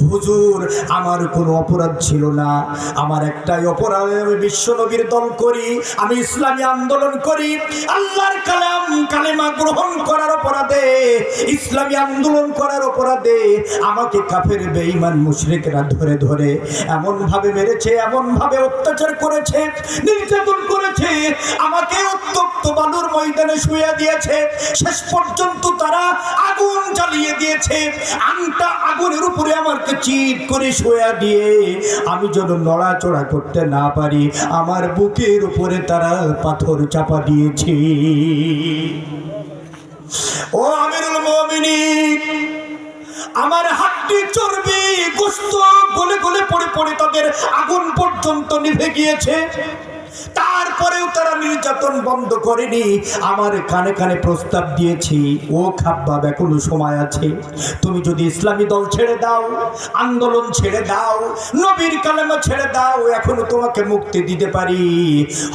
হুজুর, আমার কোনো অপরাধ ছিল না, আমার একটাই অপরাধ, আমি বিশ্ব নবীর দল করি, আমি ইসলামী আন্দোলন করি, আল্লাহর কালাম কালেমা গ্রহণ করার অপরাধে, ইসলামী আন্দোলন করার অপরাধে আমাকে কাফের বেঈমান মুশরিকরা ধরে ধরে এমন ভাবে মেরেছে, এমন ভাবে অত্যাচার করেছে, নির্যাতন করেছে, আমাকে উত্তপ্ত বালুর ময়দানে শুয়ে দিয়েছে, শেষ পর্যন্ত তারা আগুন জ্বালিয়ে দিয়েছে, আংটা আগুনের উপরে আমাকে চিৎ করে শুয়ে দিয়ে আমি যেন নড়াচড়া করতে না পারি, আমার বুকের উপরে তারা পাথর চাপা দিয়েছে। ও আমিরুল মুমিনিন, আমার হাড্ডি চর্বি গোশত গলে গলে পড়ে পড়ে তাদের আগুন পর্যন্ত নিভে গিয়েছে, তারপরেও তারা নির্যাতন বন্ধ করেনি। আমার কানে কানে প্রস্তাব দিয়েছি, ও খাব্বাব, এখনো সময় আছে, তুমি যদি ইসলামী দল ছেড়ে দাও, আন্দোলন ছেড়ে দাও, নবীর কালেমা ছেড়ে দাও, এখনো তোমাকে মুক্তি দিতে পারি।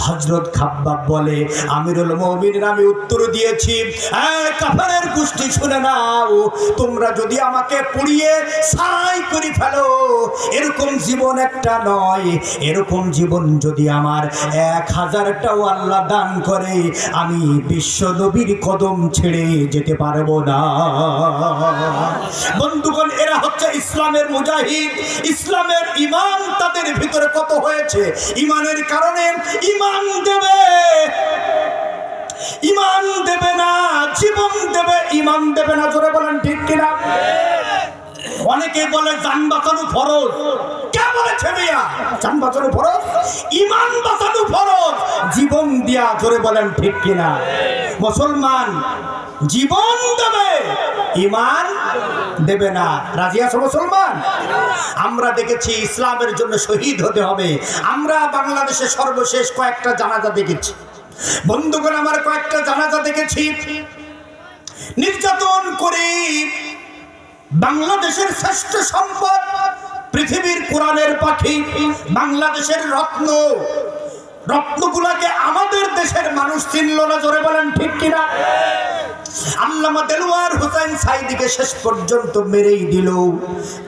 হযরত খাব্বাব বলে, আমিরুল মুমিনিন, আমি উত্তর দিয়েছি, কাফেরের গোষ্ঠী শুনে নাও, তোমরা যদি আমাকে পুড়িয়ে ছাই করে ফেলো, এরকম জীবন একটা নয়, এরকম জীবন যদি আমার 1000টাও আল্লাহ দান করে, আমি বিশ্ব নবীর কদম ছেড়ে যেতে পারবো না। বন্ধুগণ, এরা হচ্ছে ইসলামের মুজাহিদ, ইসলামের ঈমান তাদের ভিতরে কত হয়েছে, ঈমানের কারণে ঈমান দেবে, ঈমান দেবে না, জীবন দেবে, ঈমান দেবে না। জোরে বলেন ঠিক কিনা? অনেকে বলে জান বাঁচানো ফরজ, কে বলেছে মিয়া জান বাঁচানো ফরজ? ঈমান বাঁচানো ফরজ, জীবন দিয়া। জোরে বলেন ঠিক কিনা? মুসলমান জীবন দেবে, ঈমান দেবে না। রাজি আছো মুসলমান? আমরা দেখেছি ইসলামের জন্য শহীদ হতে হবে। আমরা বাংলাদেশে সর্বশেষ কয়েকটা জানাজা দেখেছি। বন্ধুগণ, আমার কয়েকটা জানাজা দেখেছি। নির্যাতন করে বাংলাদেশের শ্রেষ্ঠ সম্পদ, পৃথিবীর কোরআনের পাখি, বাংলাদেশের রত্ন, রত্নগুলাকে আমাদের দেশের মানুষ চিনল না। জোরে বলেন ঠিক কিনা? আল্লামা দেলোয়ার হোসেন সাঈদীকে শেষ পর্যন্ত মেরেই দিল,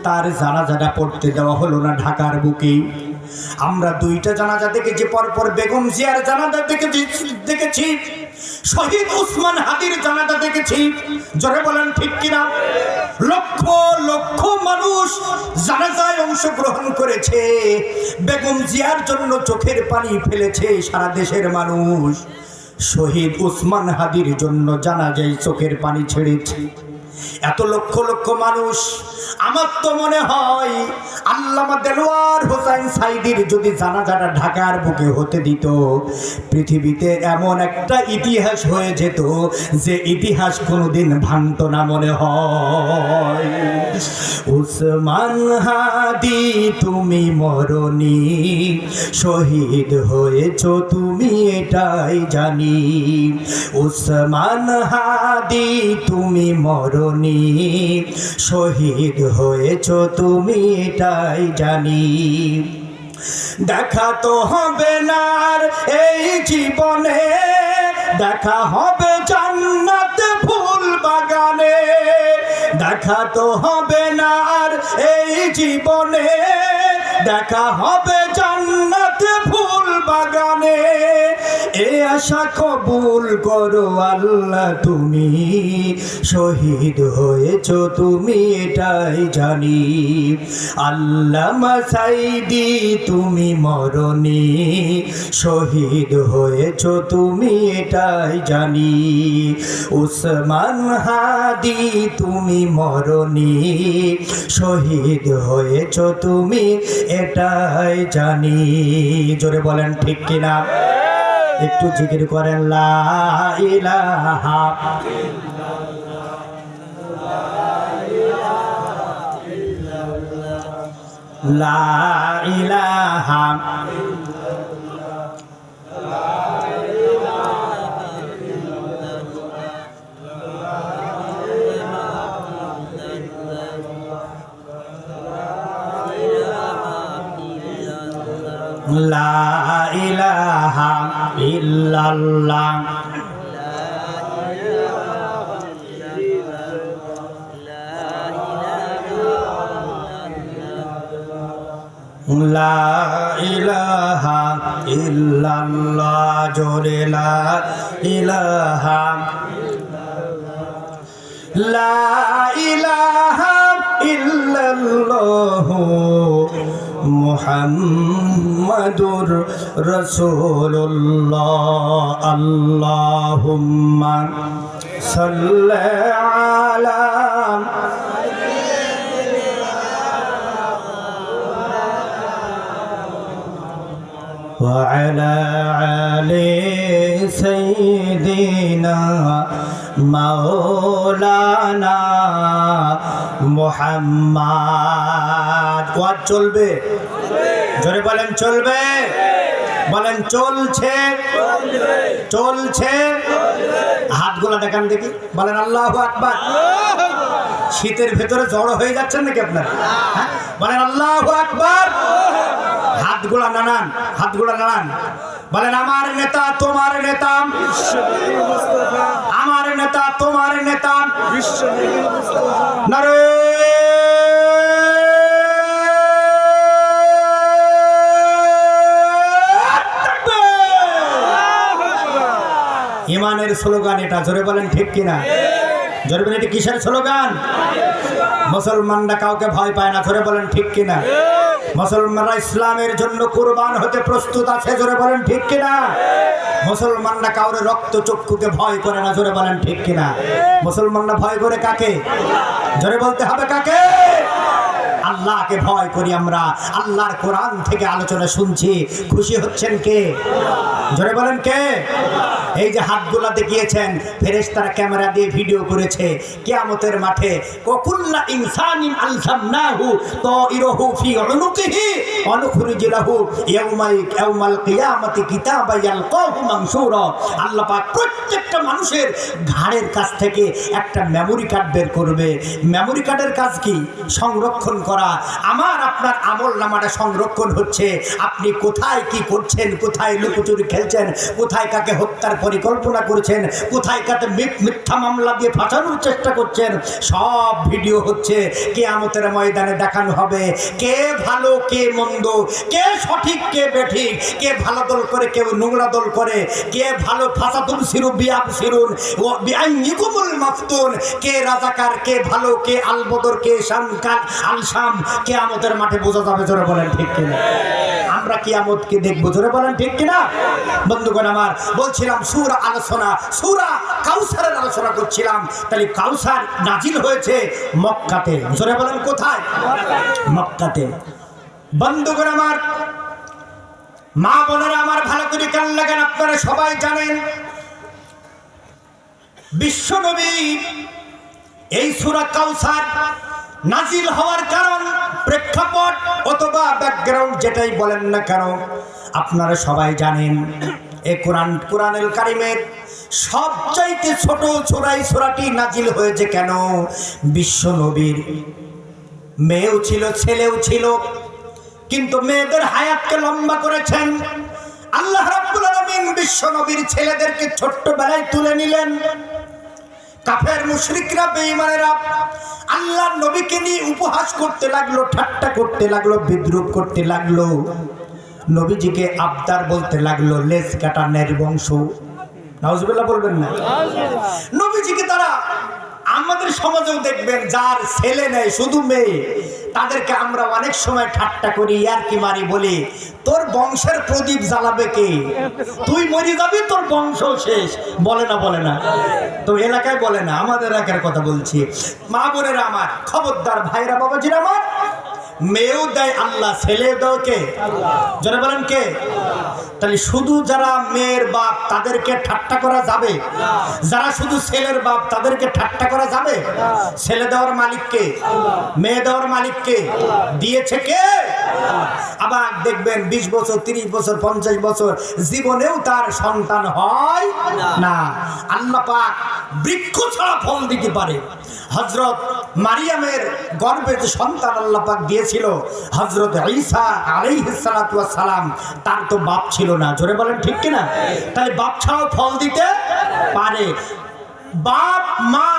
তার জানাজাটা পড়তে দেওয়া হলো না ঢাকার বুকে। আমরা 2টা জানাজা দেখেছি পরপর, বেগম জিয়ার জানাজা দেখেছি, শহীদ উসমান হাদির জানাজা দেখেছি। জোরে বলেন ঠিক কিনা? লক্ষ লক্ষ মানুষ জানাজায় অংশগ্রহণ করেছে, বেগম জিয়ার জন্য চোখের পানি ফেলেছে সারা দেশের মানুষ, শহীদ উসমান হাদির জন্য জানাজায় চোখের পানি ছেড়েছে এত লক্ষ লক্ষ মানুষ। আমার তো মনে হয় আল্লামা দেলোয়ার হোসেন সাঈদীর যদি জানাজাটা ঢাকার বুকে হতে দিত, পৃথিবীতে এমন একটা ইতিহাস হয়ে যেত যে ইতিহাস কোনোদিন ভাঙত না মনে হয়। উসমান হাদি তুমি মরনি, শহীদ হয়েছ তুমি এটাই জানি। উসমান হাদি তুমি মরনি, শহীদ হয়েছ তুমি এটাই জানি। দেখা তো হবে না আর এই জীবনে, দেখা হবে জান্নাত ফুল বাগানে। দেখা তো হবে না আর এই জীবনে, দেখা হবে জান্নাত ফুল বাগানে। এ আশা কবুল করো আল্লাহ তুমি, শহীদ হয়েছ তুমি এটাই জানি। আল্লামা সাইদি তুমি মরনি, শহীদ হয়েছ তুমি এটাই জানি। উসমান হাদি তুমি মরনি, শহীদ হয়েছ তুমি এটাই জানি। জোরে বলেন ঠিক কিনা? একটু জিকির করেন লা ইলাহা লা ইলাহা লা ইলাহা ইল্লাল্লাহ। লা ইলাহা ইল্লাল্লাহ, জোরে লা ইলাহা লা ইলাহা ইল্লাল্লাহ মুহাম্মাদুর রাসূলুল্লাহ। আল্লাহুম্মা সাল্লি আলা وعلى آل سيدنا مولانا মুহাম্মদ। ওয়াজ চলবে? জোরে বলেন চলবে? বলেন চলছে? চলছে। হাতগুলো দেখান দেখি, বলেন আল্লাহু আকবার। শীতের ভেতরে জড়ো হয়ে যাচ্ছেন নাকি আপনারা? হ্যাঁ, বলেন আল্লাহু আকবার। হাতগুলা নানান, হাতগুলা নানান। বলেন আমার নেতা তোমার নেতা, আমার নেতা তোমার নেতা, নারে ইমানের স্লোগান এটা। জোরে বলেন ঠিক কিনা? জোরে বলেন এটা কিসের স্লোগান? মুসলমানরা কাউকে ভয় পায় না। জোরে বলেন ঠিক কিনা? মুসলমানরা ইসলামের জন্য কুরবান হতে প্রস্তুত আছে। জোরে বলেন ঠিক কিনা? মুসলমানরা কাউরে রক্ত চক্ষুকে ভয় করে না। জোরে বলেন ঠিক কিনা? মুসলমানরা ভয় করে কাকে? জোরে বলতে হবে কাকে? আল্লাহকে ভয় করি আমরা। আল্লাহর কোরআন থেকে আলোচনা শুনছি, খুশি হচ্ছেন কে? জোরে বলেন কে? এই যে হাতগুলা দেখিয়েছেন, ফেরেশতারা ক্যামেরা দিয়ে ভিডিও করেছে। কিয়ামতের মাঠে কুল্লু ইনসানিন আলজামনাহু তাইরাহু ফি উনুকিহি ওয়া নুখরিজু লাহু ইয়াউমাল কিয়ামাতি কিতাবান ইয়ালকাহু মানশুরা। আল্লাহ পাক প্রত্যেকটা মানুষের ঘাড়ের কাছ থেকে একটা মেমোরি কার্ড বের করবে। মেমোরি কার্ডের কাজ কি? সংরক্ষণ করা। আমার আপনার আমল নামাটা সংরক্ষণ হচ্ছে। আপনি কোথায় কি করছেন, কোথায় লুকোচুরি খেলছেন, কোথায় কাকে হত্যার পরিকল্পনা করেছেন, কোথায় কাকে মিথ্যা মামলা দিয়ে ফাঁসানোর চেষ্টা করছেন, সব ভিডিও হচ্ছে। কিয়ামতের ময়দানে দেখানো হবে কে ভালো কে মন্দ, কে সঠিক কে বেঠিক, কে ভালো দল করে কেউ নোংরা দল করে, কে ভালো ফাসাতুল সিরু বিয়াব সিরুন ও বিআইনিকুমুল মাফতুন, কে রাজাকার কে ভালো, কে আলবদর কে শামকাল আলশাম। কিয়ামতের মাঠে বোঝা যাবে। জোরে বলেন ঠিক কিনা? আমরা কিয়ামতকে দেখবো। জোরে বলেন ঠিক কিনা? বন্ধুগণ আমার, বলছিলাম সূরা আলোচনা, সূরা কাউসারের আলোচনা করছিলাম। তাহলে কাউসার নাজিল হয়েছে মক্কাতে। জোরে বলেন কোথায়? মক্কাতে। বন্ধুগণ আমার, মা বোনেরা আমার, ভালো করে কান লাগান। আপনারা সবাই জানেন বিশ্বনবী এই সূরা কাউসার নাজিল হওয়ার কারণ, প্রেক্ষাপট অথবা ব্যাকগ্রাউন্ড যেটাই বলেন না কেন, আপনারা সবাই জানেন এই কোরআনুল কারীমের সবচাইতে ছোট সূরাটি নাজিল হয়েছে কেন? বিশ্ব নবীর মেয়েও ছিল, ছেলেও ছিল, কিন্তু মেয়েদের হায়াতকে লম্বা করেছেন আল্লাহ রাব্বুল আলামিন। বিশ্ব নবীর ছেলেদেরকে ছোট্টবেলায় তুলে নিলেন। কাফের মুশরিকরা, বেঈমানেরা আল্লাহর নবীকে নিয়ে উপহাস করতে লাগলো, ঠাট্টা করতে লাগলো, বিদ্রূপ করতে লাগলো, নবীজিকে আবদার বলতে লাগলো, লেজ কাটা নির্বংশ। নাউজুবিল্লাহ বলবেন না? নবীজিকে তারা, আমাদের সমাজেও দেখবেন যার ছেলে নেই শুধু মেয়ে, তাদেরকে আমরা অনেক সময় ঠাট্টা করি, ইয়ারকি মারি, বলি তোর বংশের প্রদীপ জ্বালাবে কে? তুই মরে যাবি, তোর বংশ শেষ। বলে না? বলে না? তো এলাকায় বলে না, আমাদের এলাকার কথা বলছি। মা বোনেরা আমার, খবরদার ভাইরা বাবাজিরা আমার, মেয়েও দেয় আল্লাহ, ছেলে দেয় কে? যারা বলেন কে? তাহলে শুধু যারা মেয়ের বাপ তাদেরকে ঠাট্টা করা যাবে? যারা শুধু ছেলের বাপ তাদেরকে ঠাট্টা করা যাবে? ছেলে দেওয়ার মালিক কে? মেয়ে দেওয়ার মালিক কে? দিয়েছে কে? আবার দেখবেন 20 বছর, 30 বছর, 50 বছর জীবনেও তার সন্তান হয় না। আল্লাহ পাক বৃক্ষ ছাড়া ফল দিতে পারে। হযরত মারিয়ামের গর্ভে যে সন্তান আল্লাহ পাক দিয়েছিল, হযরত ঈসা আলাইহিস সালাতু ওয়াস সালাম, তার তো বাপ ছিল না। জোরে বলেন ঠিক কিনা? তাহলে বাপ ছাড়াও ফল দিতে পারে। বাপ মা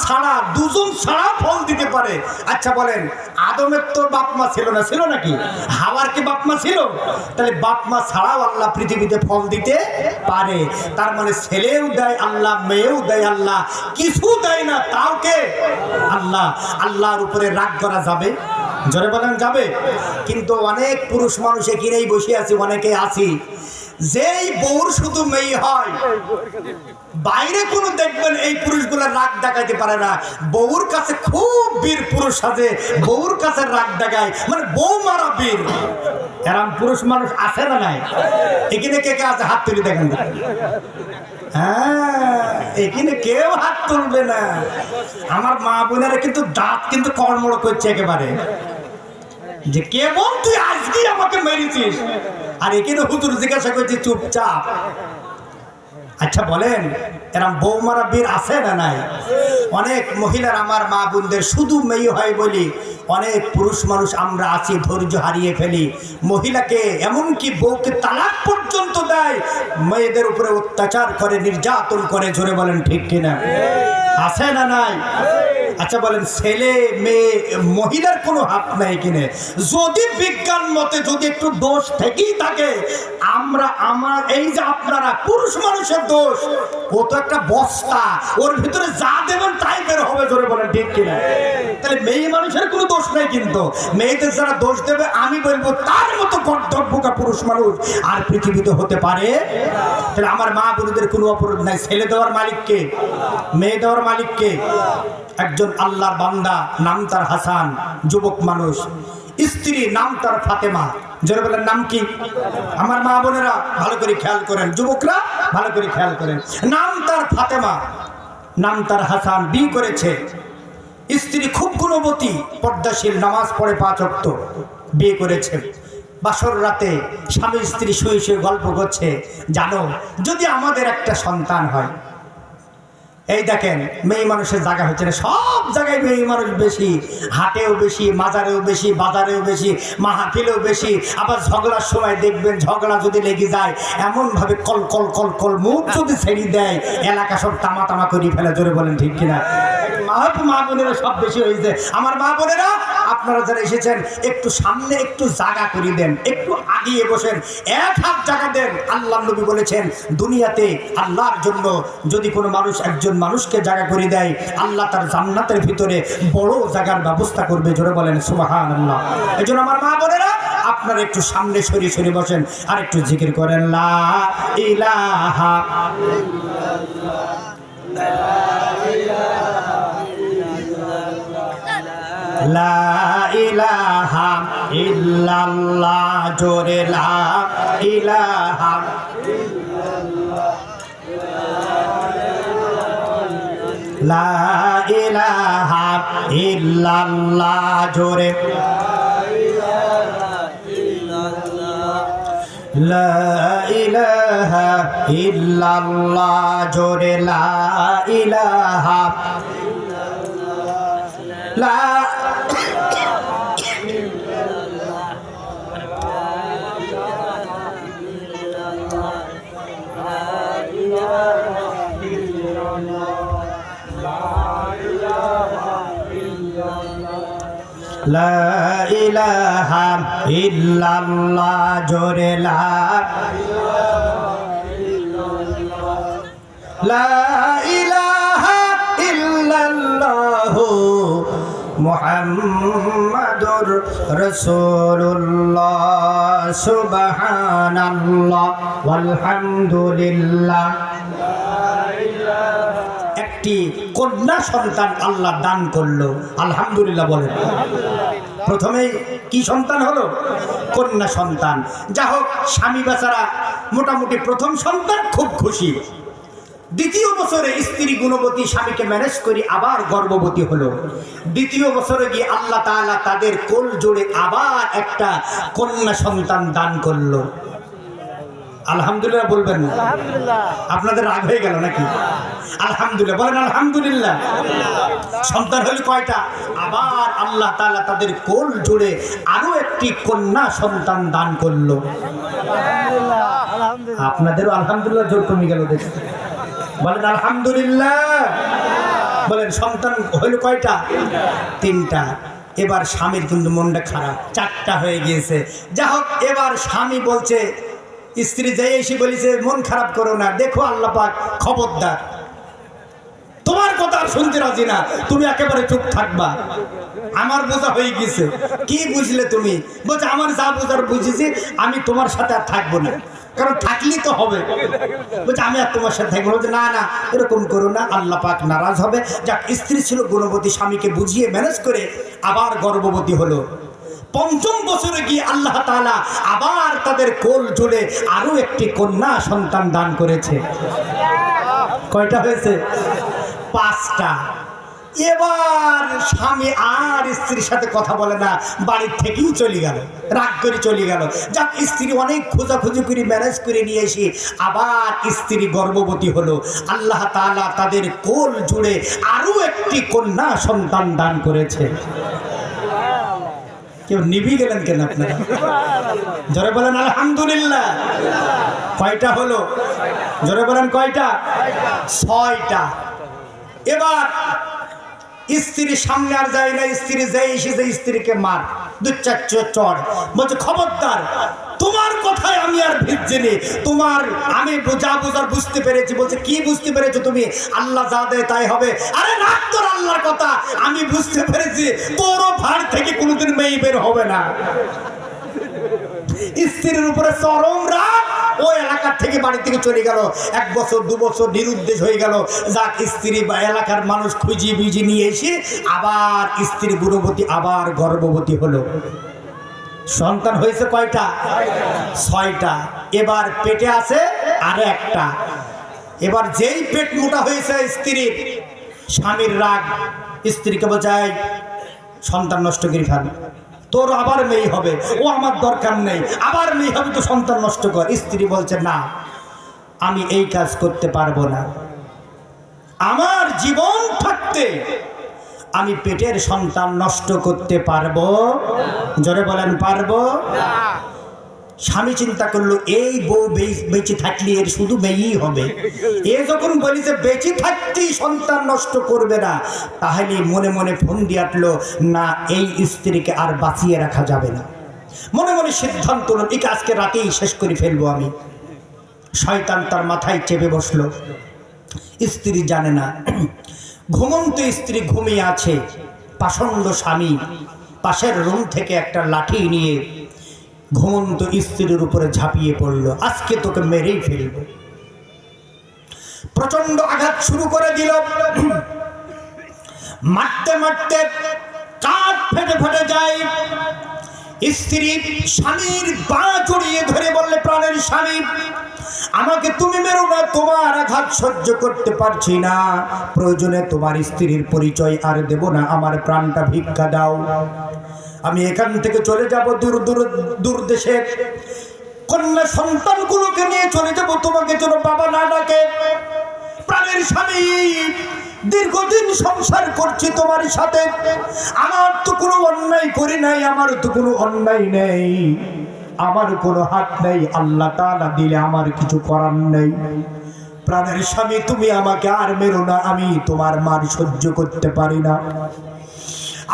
ছাড়া, দুজন ছাড়া ফল দিতে পারে। আচ্ছা বলেন, আদমের তো বাপ মা ছিল না, ছিল নাকি? হাওয়ার কি বাপ মা ছিল? তাহলে বাপ মা ছাড়াও আল্লাহ পৃথিবীতে ফল দিতে পারে। তার মানে ছেলেও দেয় আল্লাহ, মেয়েও দেয় আল্লাহ, কিছু দেয় না তাও কে? আল্লাহ। আল্লাহর উপরে রাগ করা যাবে? জোরে বলেন যাবে? কিন্তু অনেক পুরুষ মানুষ এখানেই বসে আছে, অনেকে আছি, যেই বউর শুধু মেয়ে হয়, বাইরে কোনো দেখবেন এই পুরুষগুলা রাগ দেখাইতে পারে না। বউর কাছে খুব বীর পুরুষ আছে, বউর কাছে রাগ দেখায়, মানে বউ মারা বীর। এরকম পুরুষ মানুষ আছে না নাই? এখানে কে কে আছে? হাত তুলে দেখেন। হ্যাঁ, এখানে কেউ হাত তুলবে না। আমার মা বোনেরা কিন্তু দাঁত কিন্তু কড়মড় করছে একেবারে, যে কেবল তুই আজকে আমাকে মেরেছিস। আর এখানে হুজুর জিজ্ঞাসা করছে চুপচাপ। আচ্ছা বলেন, এরম বৌমারা বীর আছে না নাই? অনেক মহিলার, আমার মা বোনদের শুধু মেয়ে হয় বলি অনেক পুরুষ মানুষ আমরা আছি, ধৈর্য হারিয়ে ফেলি। মহিলাকে এমনকি বউকে তালাক পর্যন্ত দেয়, মেয়েদের উপরে অত্যাচার করে, নির্যাতন করে। জোরে বলেন ঠিক কিনা? আছে না নাই? আচ্ছা বলেন, ছেলে মেয়ে মহিলার কোনো হাত নাই কিনে? যদি বিজ্ঞান মতে যদি একটু দোষ থেকেই থাকে, আমার এই যে আপনারা পুরুষ মানুষের দোষ, ও তো একটা বস্তা, ওর ভিতরে যা দেবেন তাই বের হবে। জোরে বলেন ঠিক কিনা? তাহলে মেয়ে মানুষের কোনো দোষ নাই, কিন্তু মেয়েদের যারা দোষ দেবে, আমি বলবো তার মতো গর্দভ্যকা পুরুষ মানুষ আর পৃথিবীতে হতে পারে। তাহলে আমার মা বোনদের কোনো অপরাধ নাই। ছেলে দেওয়ার মালিক কে? মেয়ে দেওয়ার মালিক কে? একজন আল্লাহর বান্দা, নাম তার হাসান, যুবক মানুষ, স্ত্রী নাম তার ফাতেমা। জোরে বলেন নাম কি? আমার মা বোনেরা ভালো করে খেয়াল করেন, যুবকরা ভালো করে খেয়াল করেন। নাম তার ফাতেমা, নাম তার হাসান, বিয়ে করেছে। স্ত্রী খুব গুণবতী, পর্দাশীল, নামাজ পড়ে 5 ওয়াক্ত, বিয়ে করেছে। বাসর রাতে স্বামী স্ত্রী শুয়ে শুয়ে গল্প করছে, জানো যদি আমাদের একটা সন্তান হয়। এই দেখেন, মেয়ে মানুষের জায়গা হচ্ছে না, সব জায়গায় মেয়ে মানুষ বেশি, হাটেও বেশি, মাজারেও বেশি, বাজারেও বেশি, মাহফিলেও বেশি। আবার ঝগড়ার সময় দেখবেন, ঝগড়া যদি লেগে যায় এমন ভাবে কল কল কল কল মুখ যদি ছেড়ে দেয়, এলাকা সব তামা তামা করে ফেলে। জোরে বলেন ঠিক কিনা? মা বোনেরা সব বেশি হয়েছে। আমার মা বোনেরা, আপনারা যারা এসেছেন, একটু সামনে একটু জায়গা করে দেন, একটু আগিয়ে বসেন, 1 হাত জায়গা দেন। আল্লাহ নবী বলেছেন, দুনিয়াতে আল্লাহর জন্য যদি কোনো মানুষ একজন মানুষকে জায়গা করে দেয়, আল্লাহ তার জান্নাতের ভিতরে বড় জায়গার ব্যবস্থা করবে। জোরে বলেন সুবহানাল্লাহ। এজন্য আমার মা বোনেরা, আপনারা একটু সামনে সরিয়ে সরিয়ে বসেন, আর একটু জিকির করেন, লা ইলাহা লা ইলাহা ইল্লাল্লাহ। জোরে লা ইলাহা লা ইলাহা ইল্লাল্লাহ জোরে লা ইলাহা ইল্লাল্লাহ জোরে লা ইলাহা লা লা ইলাহা ইল্লাল্লাহ জোরে লা ইলাহা ইল্লাল্লাহ মুহাম্মাদুর রাসূলুল্লাহ সুবহানাল্লাহ ওয়ালহামদুলিল্লাহ। একটি কন্যা সন্তান আল্লাহ দান করলো, আলহামদুলিল্লাহ বলেন। প্রথমেই কি সন্তান হলো? কন্যা সন্তান। যা হোক, স্বামী বেচারা মোটামুটি প্রথম সন্তান খুব খুশি। দ্বিতীয় বছরে স্ত্রী গুণবতী, স্বামীকে ম্যানেজ করি আবার গর্ভবতী হলো। দ্বিতীয় বছরে গিয়ে আল্লাহ তাআলা তাদের কোল জোড়ে আবার একটা কন্যা সন্তান দান করলো। আলহামদুলিল্লাহ বলবেন না? আপনাদের রাগ হয়ে গেল নাকি? আলহামদুলিল্লাহ বলেন, আলহামদুলিল্লাহ। সন্তান হলো কয়টা? আবার আল্লাহ তাআলা তাদের কোল জুড়ে আরো একটি কন্যা সন্তান দান করলো। আপনাদেরও আলহামদুলিল্লাহ জোর কমে গেল দেখে। বলেন আলহামদুলিল্লাহ। বলেন সন্তান হইল কয়টা? তিনটা। এবার স্বামীর কিন্তু মনটা খারাপ, চারটা হয়ে গিয়েছে। যা হোক, এবার স্বামী বলছে, স্ত্রী যাই এসে বলেছে মন খারাপ করো না, দেখো আল্লাহ পাক খবরদার, তোমার কথা আর শুনতে রাজি না, তুমি একেবারে চুপ থাকবা, আমার বোঝা হয়ে গেছে। কি বুঝলে তুমি? বলছে আমার যা বোঝার বুঝেছি, আমি তোমার সাথে আর থাকবো না, কারণ থাকলেই তো হবে। বলছে আমি আর তোমার সাথে থাকবো। বলছে না না, এরকম করো না, আল্লাহ পাক নারাজ হবে। যাক, স্ত্রী ছিল গুণবতী, স্বামীকে বুঝিয়ে ম্যানেজ করে আবার গর্ভবতী হলো। পঞ্চম বছরে গিয়ে আল্লাহ তাআলা আবার তাদের কোল জুড়ে আরো একটি কন্যা সন্তান দান করেছে। কয়টা হয়েছে? পাঁচটা। এবার স্বামী আর স্ত্রীর সাথে কথা বলে না, বাড়ির থেকেই চলে গেল, রাগ করে চলে গেল। যাক, স্ত্রী অনেক খোঁজাখুঁজি করে ম্যানেজ করে নিয়ে এসে আবার স্ত্রী গর্ভবতী হলো। আল্লাহ তাআলা তাদের কোল জুড়ে আরো একটি কন্যা সন্তান দান করেছে। কেউ নিভি গেলেন কেন আপনারা? জোরে বলেন আলহামদুলিল্লাহ। কয়টা হলো? জোরে বলেন কয়টা? ছয়টা। এবার স্ত্রীর সামনে আর যায় না, স্ত্রী যাই এসেছে স্ত্রীকে মার, দু চার চড়। বলছে খবরদার, তোমার কথায় আমি আর ভিজছিনি, তোমার আমি যা বোঝার বুঝতে পেরেছি। বলছে কি বুঝতে পেরেছো তুমি? আল্লাহ যা দেয় তাই হবে। আরে রাখ তোর আল্লাহর কথা, আমি বুঝতে পেরেছি তোরও ভাড় থেকে কোনোদিন মেয়ে বের হবে না। স্ত্রীর উপরে চরম রাগ, ওই এলাকার থেকে বাড়ি থেকে চলে গেল। 1 বছর 2 বছর নিরুদ্দেশ হয়ে গেল। যাক, স্ত্রী বা এলাকার মানুষ খুঁজি বিজি নিয়ে এসে আবার স্ত্রী গুণবতী, আবার গর্ভবতী হলো। সন্তান হয়েছে কয়টা? 6টা। এবার পেটে আছে আর একটা। এবার যেই পেট মোটা হয়েছে স্ত্রীর, স্বামীর রাগ, স্ত্রীকে বোঝায় সন্তান নষ্ট করে ফেলে, তোর আবার মেয়ে হবে, ও আমার দরকার নেই, আবার মেয়ে হবে, তো সন্তান নষ্ট কর। স্ত্রী বলছে না, আমি এই কাজ করতে পারবো না, আমার জীবন থাকতে আমি পেটের সন্তান নষ্ট করতে পারবো? জোরে বলেন পারবো? স্বামী চিন্তা করলো, এই বউ বেঁচে থাকলে এর শুধু মেয়েই হবে। এ যখন বলি যে বেঁচে থাকতেই সন্তান নষ্ট করবে না, তাহলে মনে মনে ফোন দিয়ে আটলো, না, এই স্ত্রীকে আর বাঁচিয়ে রাখা যাবে না। মনে মনে সিদ্ধান্ত হলো, একে আজকে রাতেই শেষ করে ফেলবো আমি। শয়তান তার মাথায় চেপে বসলো। স্ত্রী জানে না, ঘুমন্ত স্ত্রী ঘুমিয়ে আছে। পাষণ্ড স্বামী পাশের রুম থেকে একটা লাঠি নিয়ে ঘুমন্ত স্ত্রীর উপরে ঝাঁপিয়ে পড়লো, আজকে তোকে মেরেই ফেলবো। প্রচন্ড আঘাত শুরু করে দিল। মারতে মারতে কাঠ ফেটে ফেটে যায়। স্ত্রী স্বামীর পা জড়িয়ে ধরে বললে, প্রাণের স্বামী, আমাকে তুমি মেরো না, তোমার আঘাত সহ্য করতে পারছি না, প্রয়োজনে তোমার স্ত্রীর পরিচয় আর দেব না, আমার প্রাণটা ভিক্ষা দাও, আমি এখান থেকে চলে যাব দূর দূর দূর দেশে, কন্যা সন্তানগুলোকে নিয়ে চলে যাব, তোমাকে যেন বাবা না ডাকে। প্রাণের স্বামী, দীর্ঘদিন সংসার করছি তোমার সাথে, আমার তো কোনো অন্যায় করি নাই, আমার তো কোনো অন্যায় নেই, আমার কোনো হাত নেই, আল্লাহ তাআলা দিলে আমার কিছু করার নেই। প্রাণের স্বামী, তুমি আমাকে আর মেরো না, আমি তোমার মার সহ্য করতে পারি না,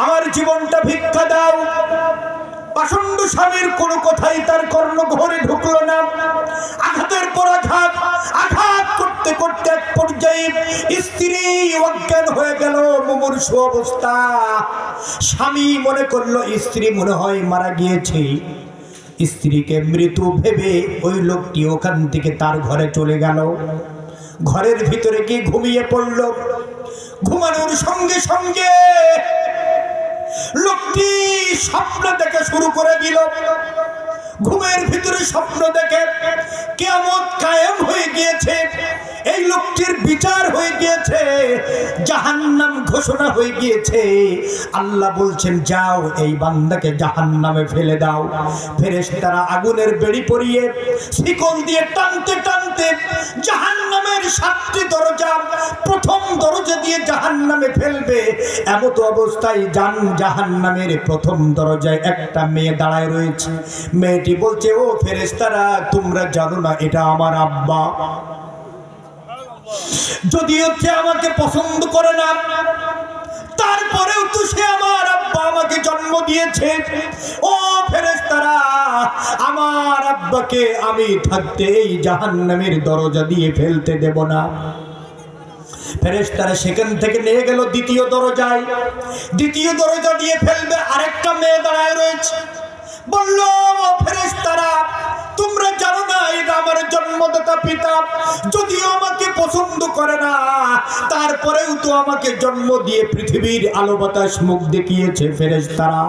আমার জীবনটা ভিক্ষা দাও। পাষণ্ড স্বামীর কোনো কথাই তার কর্ণঘরে ঢুকলো না, আঘাতের পর আঘাত, আঘাত করতে করতে এক পর্যায়ে স্ত্রী অজ্ঞান হয়ে গেল, মুমূর্ষু অবস্থা। স্বামী মনে করলো স্ত্রী মনে হয় মারা গিয়েছে, স্ত্রীকে মৃত ভেবে ওই লোকটি ওখান থেকে তার ঘরে চলে গেল, ঘরের ভিতরে গিয়ে ঘুমিয়ে পড়ল। ঘুমানোর সঙ্গে সঙ্গে লোকটি স্বপ্ন দেখে শুরু করে দিল, ঘুমের ভিতরে স্বপ্ন দেখে কিয়ামত কায়েম হয়ে গিয়েছে, এই লোকটির বিচার হয়ে গিয়েছে, জাহান্নাম ঘোষণা হয়ে গিয়েছে। আল্লাহ বলছেন, যাও এই বান্দাকে জাহান্নামে ফেলে দাও। ফেরেশতারা আগুনের বেড়ি পরিয়ে শিকল দিয়ে টানতে টানতে জাহান্নামের 7টি দরজা, প্রথম দরজা দিয়ে জাহান্নামে ফেলবে। এমত অবস্থায় জাহান্নামের প্রথম দরজায় একটা মেয়ে দাঁড়ায় রয়েছে। মেয়েটি বলছে, ও ফেরেশতারা, তোমরা জানো না এটা আমার আব্বা, যদিও সে আমাকে পছন্দ করে না, তারপরেও তো সে আমার আব্বা, আমাকে জন্ম দিয়েছে। ও ফেরেশতারা, আমার আব্বাকে আমি থাকতে এই জাহান্নামের দরজা দিয়ে ফেলতে দেব না। ফেরেশতারা সেখান থেকে নিয়ে গেল দ্বিতীয় দরজায়, দ্বিতীয় দরজা দিয়ে ফেলবে। আরেকটা মেয়ে দাঁড়ায় রয়েছে, বলল, ফেরেশতারা, তোমরা জানো না এটা আমার জন্মদাতা পিতা, যদিও আমাকে পছন্দ করে না, তারপরেও তো আমাকে জন্ম দিয়ে পৃথিবীর আলো বাতাস মুখ দেখিয়েছে। ফেরেশতারা,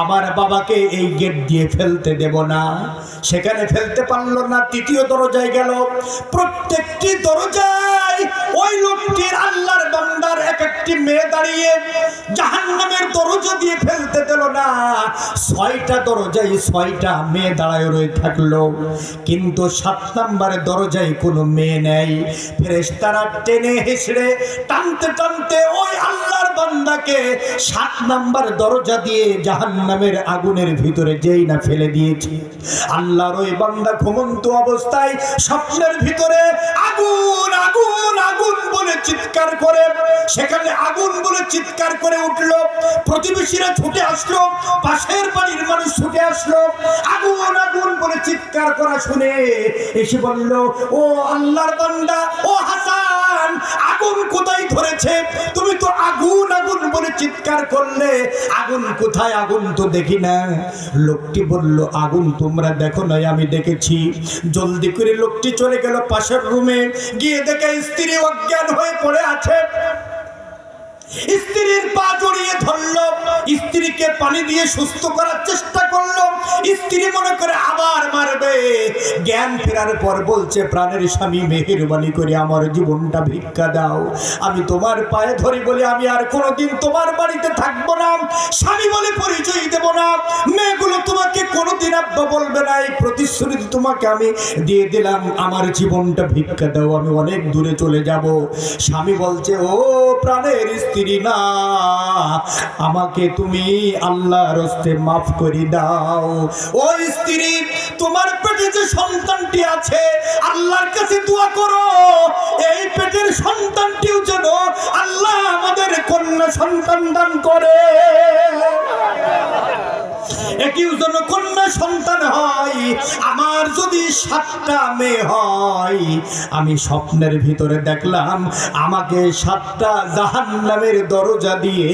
আমার বাবাকে এই গেট দিয়ে ফেলতে দেব না। সেখানে ফেলতে পারলো না, তৃতীয় দরজায় গেল। প্রত্যেকটি দরজায় ওই লোকটির, আল্লাহর বান্দার এক একটি মেয়ে দাঁড়িয়ে জাহান্নামের দরজা দিয়ে ফেলতে দিল না। 6টা দরজায় 6টা মেয়ে দাঁড়ায় রয়ে থাকলো, কিন্তু 7 নম্বর দরজায় কোনো মেয়ে নেই। ফেরেশতারা টেনে হেসড়ে টানতে টানতে ওই আল্লাহর বান্দাকে 7 নম্বর দরজা দিয়ে জাহান্নামের আগুনের ভিতরে যেই না ফেলে দিয়েছে, আল্লাহর ওই বান্দা ঘুমন্ত অবস্থায় স্বপ্নের ভিতরে আগুন আগুন আগুন বলে চিৎকার করে, সেখানে আগুন বলে চিৎকার করে উঠলো। প্রতিবেশীরা ছুটে আসলো, পাশের বাড়ির মানুষ ছুটে আসলো, আগুন আগুন বলে চিৎকার করা শুনে এসে বলল, ও আল্লাহর বান্দা, ও হাসান, আগুন কোথায় ধরেছে? তুমি তো আগুন আগুন বলে চিৎকার করলে, আগুন কোথায়? আগুন তো দেখি না। লোকটি বলল, আগুন তোমরা দেখো নাই, আমি দেখেছি। জলদি করে লোকটি চলে গেল পাশের রুমে, গিয়ে দেখে স্ত্রী অজ্ঞান হয়ে পড়ে আছে। স্ত্রীর পা জড়িয়ে ধরলো, স্ত্রীকে পানি দিয়ে সুস্থ করার চেষ্টা করলো। স্ত্রী মনে করে আবার মারবে। জ্ঞান ফেরার পর বলছে, প্রাণের স্বামী, মেহেরবানি করে আমার জীবনটা ভিক্ষা দাও, আমি তোমার পায়ে ধরি বলে আমি আর কোনোদিন তোমার বাড়িতে থাকবো না, স্বামী বলে পরিচয় দেব না, মেয়েগুলো তোমাকে কোনোদিন আব্বা বলবে না, এই প্রতিশ্রুতি তোমাকে আমি দিয়ে দিলাম, আমার জীবনটা ভিক্ষা দাও, আমি অনেক দূরে চলে যাব। স্বামী বলছে, ও প্রাণের স্ত্রী না, আমাকে তুমি আল্লাহর হস্তে মাফ করে দাও। ও স্ত্রী, তোমার পেটে যে সন্তানটি আছে, আল্লাহর কাছে দোয়া করো, এই পেটের সন্তানটিও যেন আল্লাহ আমাদের কন্যা সন্তান দান করে, এটিও যেন কন্যা সন্তান হয়। আমার যদি 7টা মেয়ে হয়, আমি স্বপ্নের ভিতরে দেখলাম আমাকে 7টা জাহান্নামের দরজা দিয়ে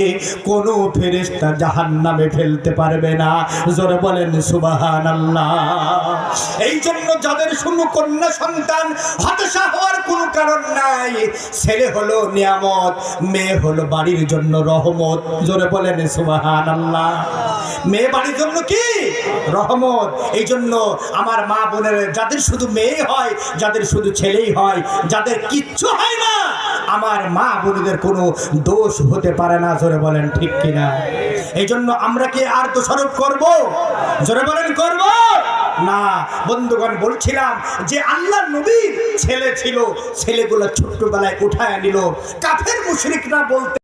কোনো ফেরেশতা জাহান্নামে ফেলতে পারবে না। জোরে বলেন সুবহানাল্লাহ। এই জন্য যাদের শুনো কন্যা সন্তান, হতাশা হওয়ার কোনো কারণ নাই। ছেলে হলো নিয়ামত, মেয়ে হলো বাড়ির জন্য রহমত। জোরে বলেন সুবহানাল্লাহ। মেয়ে বাড়ির জন্য কি রহমত। রহমত। এই জন্য আমার মা বোনের যাদের শুধু মেয়ে হয়, যাদের শুধু ছেলেই হয়, যাদের কিচ্ছু হয় না, আমার মা বোনদের কোনো দোষ হতে পারে না। জোরে বলেন ঠিক কিনা? এই জন্য আমরা কি আর দোষারোপ করব? জোরে বলেন করব না। বন্ধুগণ, বলছিলাম যে আল্লাহ নবীর ছেলে ছিল, ছেলেগুলো ছোট্টবেলায় উঠায় নিল। কাফের মুশরিকরা বলতে